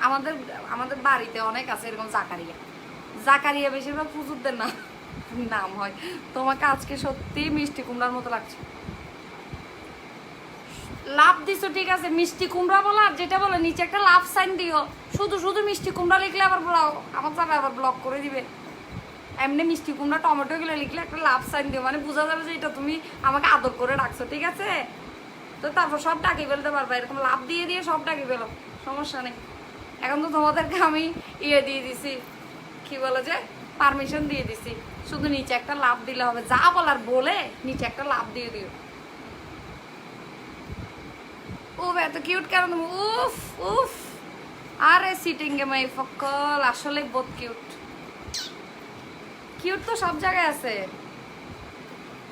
আমাদের আমাদের বাড়িতে অনেক আছে এরকম জাকারিয়া, জাকারিয়া বেশিরভাগ পুজুরদের না নাম হয়। তোমাকে আজকে সত্যি মিষ্টি কুমড়ার মতো লাগছে, লাভ দিছো ঠিক আছে, মিষ্টি কুমড়া বলো আর যেটা বলে নিচে একটা লাভ সাইন দিও, শুধু শুধু মিষ্টি কুমড়া লিখলে আবার আমার যাবে আবার ব্লক করে দিবে। এমনি মিষ্টি কুমড়া টমেটো গুলো লিখলে একটা লাভ সাইন দিও, মানে বোঝা যাবে যে এটা তুমি আমাকে আদর করে ডাকছো, ঠিক আছে? তো তারপর সব ডাকি ফেলতে পারবা, এরকম লাভ দিয়ে দিয়ে সব ডাকি ফেলো, সমস্যা নেই। এখন তো তোমাদেরকে আমি ইয়ে দিয়ে দিছি, কি বলো যে পারমিশন দিয়ে দিছি, শুধু নিচে একটা লাভ দিলে হবে, যা বলার বলে নিচে একটা লাভ দিয়ে দিও। ও এত কিউট কেন তুমি, উফ উফ, আরে সিটিং গে মাই ফকল, আসলে বহুত কিউট, কিউট তো সব জায়গায় আছে।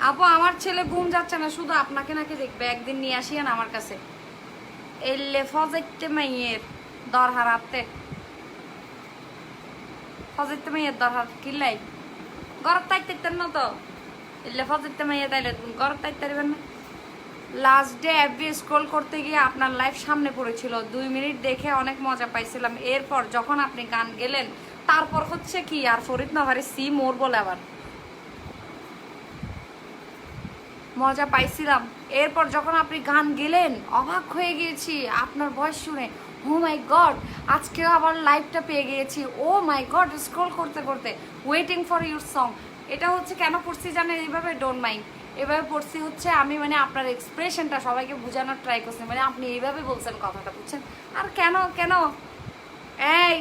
আপু আমার ছেলে ঘুম যাচ্ছে না, শুধু আপনাকে নাকি দেখবে, একদিন নিয়ে আসিয়েন আমার কাছে। এলে ফজেটে মাইয়ের দরহার হাতে, ফজেটে মাইয়ের দরহার কিল্লাই গরত তাইতেন না তো, এলে ফজেটে মাইয়ে তাইলে তুমি গরত তাইতে পারবেন না। লাস্ট ডে এফবি স্ক্রল করতে গিয়ে আপনার লাইভ সামনে পড়েছিল, 2 মিনিট দেখে অনেক মজা পাইছিলাম, এরপর যখন আপনি গান গেলেন তারপর হচ্ছে কি আর ফরিদ নাভারে সি মোর বলে আবার মজা পাইছিলাম, এরপর যখন আপনি গান গেলেন অবাক হয়ে গিয়েছি আপনার ভয়েস শুনে, ও মাই গড, আজকেও আবার লাইভটা পেয়ে গিয়েছি, ও মাই গড, স্ক্রল করতে করতে ওয়েটিং ফর ইউর সং। এটা হচ্ছে কেন পড়ছি জানেন এইভাবে, ডোন্ট মাইন্ড, এভাবে পড়ছি হচ্ছে আমি মানে আপনার এক্সপ্রেশনটা সবাইকে বোঝানোর ট্রাই করছি, মানে আপনি এইভাবে বলছেন কথাটা, বুঝছেন? আর কেন কেন এই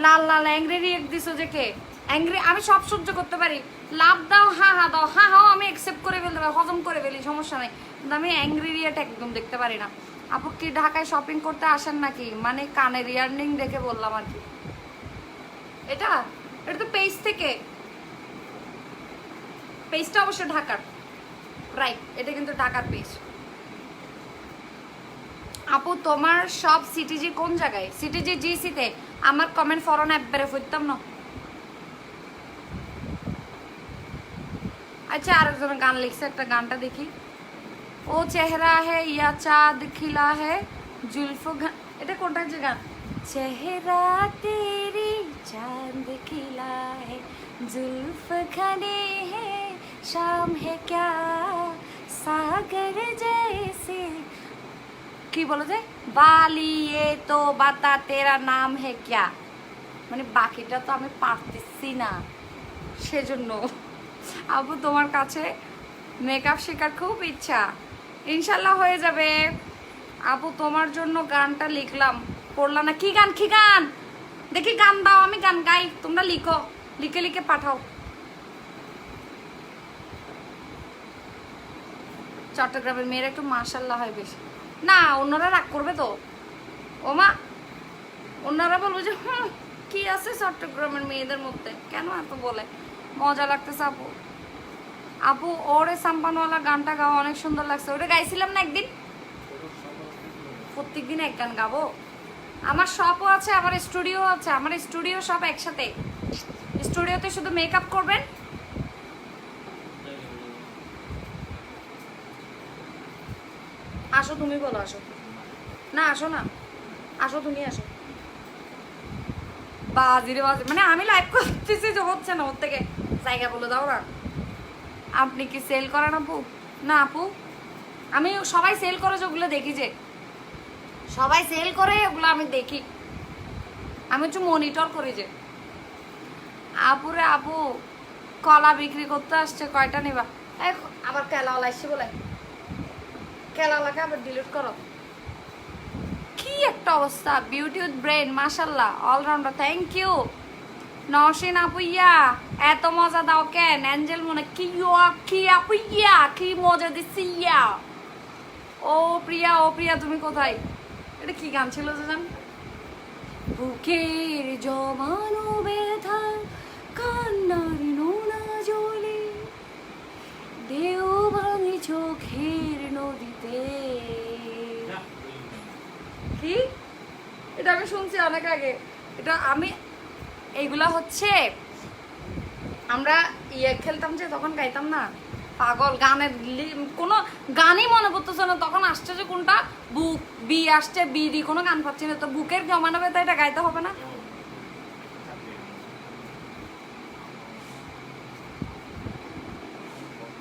লাল লাল অ্যাংরি রিয়েক্ট দিছো যে কে অ্যাংরি, আমি সব সহ্য করতে পারি, লাভ দাও হা হা দাও, হা হাও আমি অ্যাকসেপ্ট করে ফেলতে পারি, হজম করে ফেলি, সমস্যা নেই, কিন্তু আমি অ্যাংরি রিয়েক্ট একদম দেখতে পারি না। আপু কি ঢাকায় শপিং করতে আসেন নাকি, মানে কানের ইয়ারনিং দেখে বললাম আর কি। এটা এটা তো পেজ থেকে, পেজটা অবশ্য ঢাকার, রাইট, এটা কিন্তু ঢাকার পেজ। আপু তোমার সব সিটিজি কোন জায়গায়? সিটিজি জিসিতে, আমার কমেন্ট ফরন অ্যাপ বেড়ে ফুটতাম না। আচ্ছা আরেকজনের গান লিখছে, একটা গানটা দেখি। ও চেহারা হে ইয়া চাঁদ খিলা হে জুলফ, এটা কোনটা যে গান? চেহারা তেরি চাঁদ খিলা হে जुल्फ घने हैं शाम है क्या सागर जैसे, কি বলো যে বালি এ তো বাতা তেরা নাম হে ক্যা, মানে বাকিটা তো আমি পারতেছি না, সেজন্য আপু তোমার কাছে মেকআপ শেখার খুব ইচ্ছা, ইনশাল্লাহ হয়ে যাবে আপু। তোমার জন্য গানটা লিখলাম, পড়লা না? কি গান, কি গান দেখি, গান দাও, আমি গান গাই, তোমরা লিখো, লিখে লিখে পাঠাও। চট্টগ্রামের মেয়েরা একটু মাশাল্লাহ হয় বেশি, না অন্যরা রাগ করবে তো, ও মা অন্যরা বলবো যে কি আছে চট্টগ্রামের মেয়েদের মধ্যে, কেন এত বলে, মজা লাগতেছে আপু। আপু ওরে সাম্পানওয়ালা গানটা গাওয়া অনেক সুন্দর লাগছে, ওটা গাইছিলাম না একদিন, প্রত্যেকদিন এক গান গাবো, আমার শপও আছে, আমার স্টুডিও আছে, আমার স্টুডিও সব একসাথে। স্টুডিওতে শুধু মেকআপ করবেন? আসো তুমি বলো, আসো না, আসো না, আসো তুমি আসো। বাজিরে বাজি, মানে আমি লাইভ করতেছি যে হচ্ছে না, ওর থেকে জায়গা বলে দাও না। আপনি কি সেল করেন আপু? না আপু, আমি সবাই সেল করে যেগুলো দেখি, যে সবাই সেল করে ওগুলো আমি দেখি, আমি একটু মনিটর করি। যে আপুরে আপু কলা বিক্রি করতে আসছে, কয়টা নেবা? আবার কেলাওয়ালা আসছে বলে, কেলাওয়ালাকে আবার ডিলিট করো। কি একটা অবস্থা! বিউটি উইথ ব্রেন, মাশাল্লাহ, অলরাউন্ডার, থ্যাংক ইউ। নওশিন আপু ইয়া, এত মজা দাও কেন? অ্যাঞ্জেল মনে কি কি আপু ইয়া, কি মজা দিচ্ছি ইয়া। ও প্রিয়া, ও প্রিয়া তুমি কোথায়? এটা কি গান ছিল যে জান? বুকের জমানো ব্যথা কান্নার নোনা জলে ঢেউ ভাঙে চোখের নদীতে। কি এটা আমি শুনছি অনেক আগে। এটা আমি, এইগুলা হচ্ছে আমরা ইয়ে খেলতাম যে তখন গাইতাম না, পাগল গানের কোনো গানই মনে পড়তেছে না তখন। আসছে যে কোনটা, বুক বি আসছে, বি ডি, কোনো গান পাচ্ছি না তো। বুকের জমানো ব্যথা এটা গাইতে হবে না?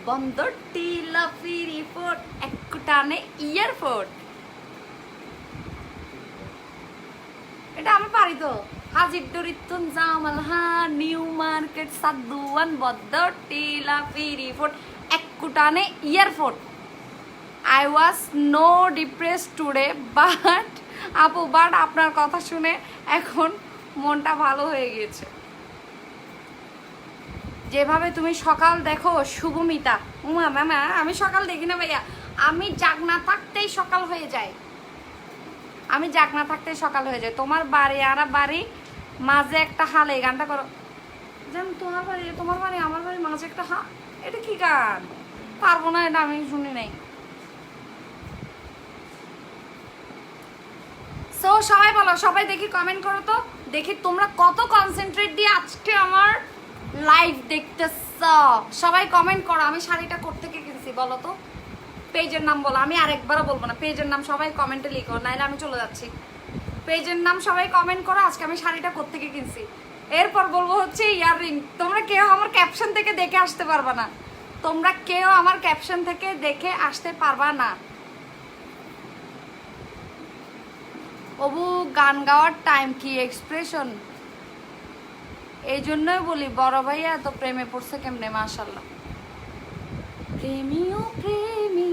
বন্দরটি লাফিরি ফোর্ট একটু টানে ইয়ারফোর্ট, এটা আমি পারি তো। হাজির দরিতুন জামাল হা, নিউ মার্কেট সাদুয়ান, বন্দরটি লাফিরি ফোর্ট একটু টানে ইয়ারফোর্ট। I was no depressed today, but আপু বাট আপনার কথা শুনে এখন মনটা ভালো হয়ে গিয়েছে। যেভাবে তুমি সকাল দেখো শুভমিতা, উমা মামা আমি সকাল দেখি না ভাইয়া, আমি জাগনা থাকতেই সকাল হয়ে যায়, আমি জাগনা থাকতেই সকাল হয়ে যায়। তোমার বাড়ি আর বাড়ি মাঝে একটা হাল, এই গানটা করো যেন, তোমার বাড়ি আমার বাড়ি মাঝে একটা হা, এটা কি গান? পারবো না, এটা আমি শুনি নাই। সো সবাই বলো, সবাই দেখি কমেন্ট করো তো, দেখি তোমরা কত কনসেন্ট্রেট দিয়ে আজকে আমার লাইভ দেখতেছ। সবাই কমেন্ট করো, আমি শাড়িটা কোত্থেকে কিনছি বলো তো, পেজের নাম বলো, আমি আরেকবারও বলবো না, পেজের নাম সবাই কমেন্টে লিখো, নাইলে আমি চলে যাচ্ছি। পেজের নাম সবাই কমেন্ট করো, আজকে আমি শাড়িটা কোত্থেকে কিনছি। এরপর বলবো হচ্ছে ইয়াররিং। তোমরা কেউ আমার ক্যাপশন থেকে দেখে আসতে পারবা না, তোমরা কেউ আমার ক্যাপশন থেকে দেখে আসতে পারবা না। অবু গান গাওয়ার টাইম কি এক্সপ্রেশন, এই জন্যই বলি বড় ভাইয়া এত প্রেমে পড়ছে কেমনে, মাশাল্লাহ। প্রেমী ও প্রেমী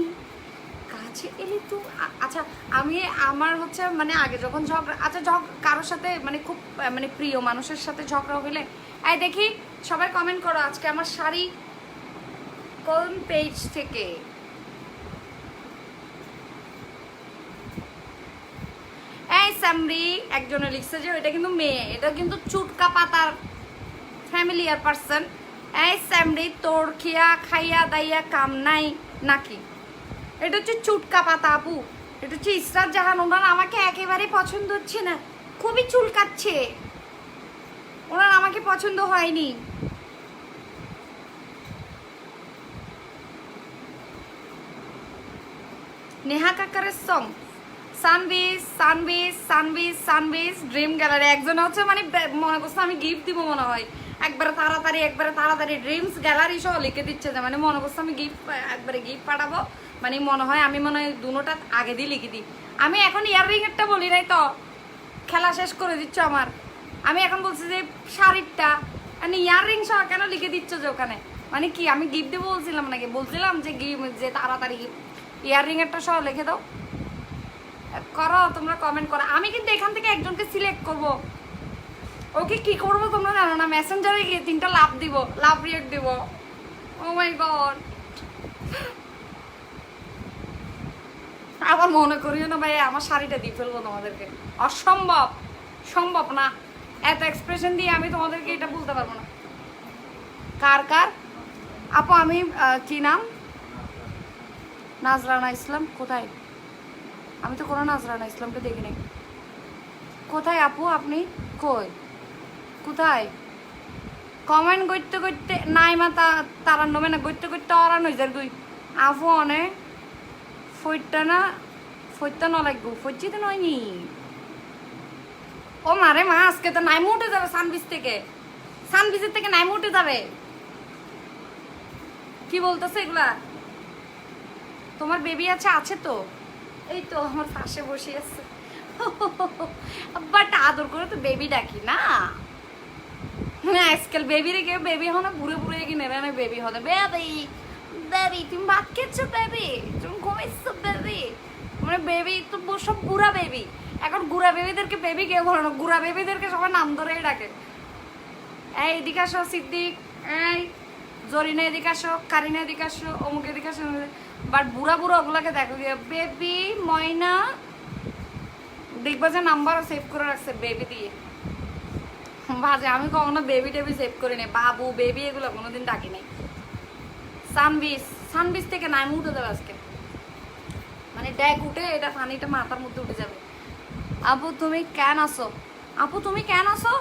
কাছে এলি তো। আচ্ছা আমি আমার হচ্ছে মানে আগে যখন ঝগড়া, আচ্ছা কারোর সাথে মানে খুব মানে প্রিয় মানুষের সাথে ঝগড়া হইলে, এই দেখি সবাই কমেন্ট করো আজকে আমার শাড়ি কোন পেজ থেকে। এই সামরি একজনে লিখছে যে এটা কিন্তু মেয়ে, এটা কিন্তু চুটকা পাতার ফ্যামিলিয়ার পারসন। এই সামরি তোর খিয়া খাইয়া দাইয়া কাম নাই নাকি? এটা হচ্ছে চুটকা পাতা আপু, এটা হচ্ছে ইসরাত জাহান। ওনার আমাকে একেবারে পছন্দ হচ্ছে না, খুবই চুলকাচ্ছে, ওনার আমাকে পছন্দ হয়নি। নেহা কাকারের সং সানবিজ সানবিজ সানবিজ সানবিজ ড্রিম গ্যালারি। একজন হচ্ছে মানে মনে করছে আমি গিফট দিব মনে হয়, একবারে তাড়াতাড়ি ড্রিমস গ্যালারি সহ লিখে দিচ্ছে, যে মানে মনে করছে আমি একবারে গিফট পাঠাবো, মানে মনে হয় আমি মনে হয় দুটোটা আগে দিয়ে লিখে দিই। আমি এখন ইয়াররিং এরটা বলি নাই তো, খেলা শেষ করে দিচ্ছ আমার। আমি এখন বলছি যে শাড়িরটা, মানে ইয়াররিং সহ কেন লিখে দিচ্ছ যে ওখানে, মানে কি আমি গিফট দেবো বলছিলাম নাকি? বলছিলাম যে যে তাড়াতাড়ি ইয়াররিং এরটা সহ লিখে দাও। করো তোমরা কমেন্ট করো, আমি কিন্তু এখান থেকে একজনকে সিলেক্ট করব। ওকে কি করবো তোমরা জানো না, মেসেঞ্জারে গিয়ে 3টা লাভ দিব, লাভ রিয়েক্ট দিব। ও মাই গড, আবার মনে করিও না ভাই আমার শাড়িটা দিয়ে ফেলবো তোমাদেরকে, অসম্ভব, সম্ভব না, এত এক্সপ্রেশন দিয়ে আমি তোমাদেরকে এটা বলতে পারবো না। কার কার আপু? আমি কি নাম? নাজরানা ইসলাম। কোথায়? আমি তো কোনো নাজরানা ইসলামকে দেখি নাই। কোথায় আপু আপনি? কই কোথায়? কমেন্ট করতে করতে নাই মা তারার নমে না করতে করতে অরান হয়ে যার গই আফু অনে ফইটা না ফইটা ন লাগবো ফইছি তো নয়নি ও মারে মা আজকে তো নাইমু উঠে যাবে সানবিচ থেকে নাইমু উঠে যাবে কি বলতেছে এগুলা তোমার বেবি আছে তো এই তো আমার পাশে বসে আছে বাট আদর করে তো বেবি ডাকি না আজকাল বেবি রে কেউ বেবি হয় না বুড়ে বুড়ে কিনে না বেবি হবে বেবি বেবি তুমি ভাত খেয়েছো বেবি তুমি ঘুমাইছো বেবি মানে বেবি তো সব বুড়া বেবি এখন গুড়া বেবিদেরকে বেবি কেউ বলে না গুড়া বেবিদেরকে সবাই নাম ধরেই ডাকে এই এদিকে আসো সিদ্দিক এই জরিনা এদিকে আসো কারিনা এদিকে আসো অমুক এদিকে আসো বাট বুড়া বুড়া ওগুলাকে দেখো গিয়ে বেবি ময়না দেখবা যে নাম্বারও সেভ করে রাখছে বেবি দিয়ে ভাজে আমি কখনো বেবি টেবি সেভ করি নাই বাবু বেবি এগুলো কোনোদিন ডাকি নাই সানবিচ থেকে নাইম উঠে যাবে আজকে মানে ড্যাক উঠে এটা পানিটা মাথার মধ্যে উঠে যাবে আপু তুমি কেন আসো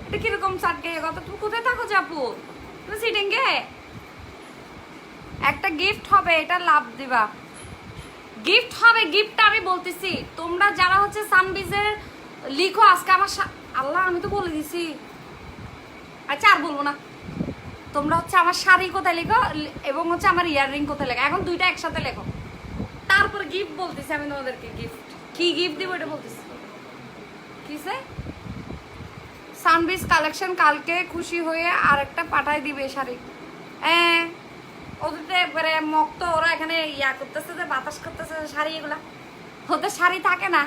এটা কিরকম চাট গে কথা তুমি কোথায় থাকো যে আপু তুমি সিটিং গে একটা গিফট হবে এটা লাভ দিবা গিফট হবে গিফটটা আমি বলতেছি তোমরা যারা হচ্ছে সানবিজের লিখো আজকে আমার আল্লাহ আমি তো বলে দিছি আচ্ছা আর বলবো না তোমরা হচ্ছে আমার শাড়ি কোথায় লেখো এবং হচ্ছে আমার ইয়াররিং কোথায় লেখো এখন দুইটা একসাথে লেখো তারপর গিফট বলতেছি আমি তোমাদেরকে গিফট কি গিফট দিব এটা বলতেছি কিসে সানবিজ কালেকশন কালকে খুশি হয়ে আরেকটা পাঠাই দিবে শাড়ি ওদের একবারে মক্ত ওরা এখানে ইয়া করতেছে যে বাতাস করতেছে শাড়ি এগুলা ওদের শাড়ি থাকে না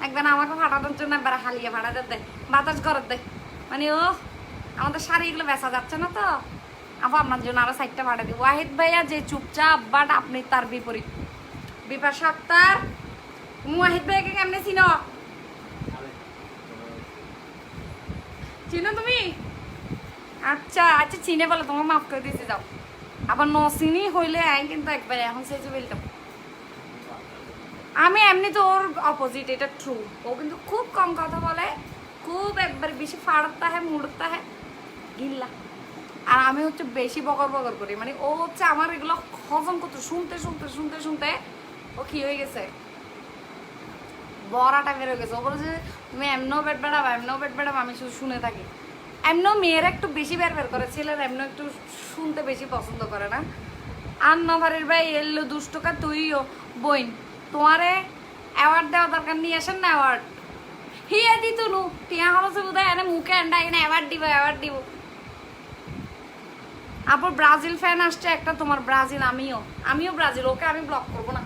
একবার আমাকে ফাটানোর জন্য একবার হালিয়ে ফাটাতে দেয় বাতাস করার দেয় মানে ও আমাদের শাড়ি এগুলো বেচা যাচ্ছে না তো আপু আপনার জন্য আরো সাইডটা ফাটা দিই ওয়াহিদ ভাইয়া যে চুপচাপ বাট আপনি তার বিপরীত বিপাশা আক্তার ওয়াহিদ ভাইয়াকে কেমনে চিনো তুমি আচ্ছা আচ্ছা চিনে বলো তোমার মাফ করে দিয়েছি যাও আবার নসিনি হইলে আই কিন্তু একবার এখন সেজে বলতাম আমি এমনি তো ওর অপোজিট এটা ট্রু ও কিন্তু খুব কম কথা বলে খুব একবার বেশি ফাড়তা হ্যাঁ মুড়তা হ্যাঁ গিল্লা আর আমি হচ্ছে বেশি বকর বকর করি মানে ও হচ্ছে আমার এগুলো হজম করতে শুনতে ও কি হয়ে গেছে বড়াটা বের হয়ে গেছে ও বলে যে তুমি এমনও পেট বেড়াবো আমি শুধু শুনে থাকি এমনও মেয়েরা একটু বেশি বের করে ছেলেরা এমন একটু শুনতে বেশি পছন্দ করে না আর নভারের ভাই এলো দুষ্টকা তুইও বইন তোমারে অ্যাওয়ার্ড দেওয়া দরকার নিয়ে আসেন না অ্যাওয়ার্ড হিয়া দিত নু টিয়া হলছে বোধ হয় এনে মুখে আন্ডা এনে অ্যাওয়ার্ড দিব আপুর ব্রাজিল ফ্যান আসছে একটা তোমার ব্রাজিল আমিও ব্রাজিল ওকে আমি ব্লক করবো না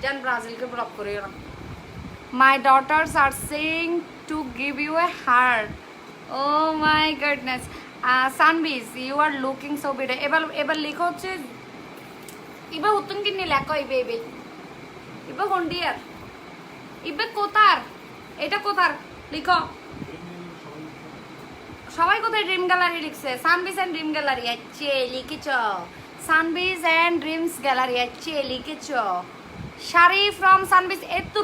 জান ব্রাজিলকে ব্লক করিও না My daughters are saying to give you a heart. Oh my goodness. Sunbees, you are looking so beautiful. এবার লেখো হচ্ছে ইবা হুতুন কিনে লেখো ইবে ইবা হন্ডিয়ার ইবে কোতার এটা কোতার লিখো সবাই কোথায় ড্রিম গ্যালারি লিখছে সানবিজ এন্ড ড্রিম গ্যালারি আছে লিখেছ সানবিজ এন্ড ড্রিমস গ্যালারি আছে লিখেছ শাড়ি ফ্রম সানবিজ এত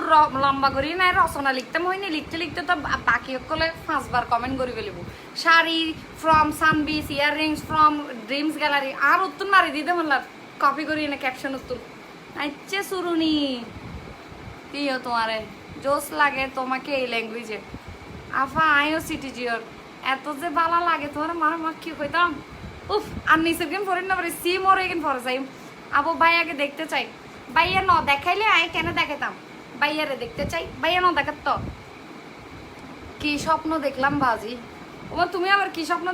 লম্বা করি না রচনা লিখতে হয়নি লিখতে তো বাকি সকলে 5 বার কমেন্ট করি ফেলিব শাড়ি ফ্রম সানবিজ ইয়াররিংস ফ্রম ড্রিমস গ্যালারি আর উত্তর মারি দিতে বললাম কপি করি না ক্যাপশন উত্তর আচ্ছা শুরুনি দিও তোমারে জোস লাগে তোমাকে এই ল্যাঙ্গুয়েজে আফা আইও সিটি জিওর এত যে ভালো লাগে তোমার মারা মা কি কইতাম উফ আর নিচের গেম ফরেন না পারে সি মোর এগেন ফরে যাই আবু ভাইয়াকে দেখতে চাই ভাইয়া ন দেখাইলে আই কেন দেখাতাম ভাইয়ারে দেখতে চাই ভাইয়া ন দেখাত তো কি স্বপ্ন দেখলাম বাজি ও তুমি আবার কি স্বপ্ন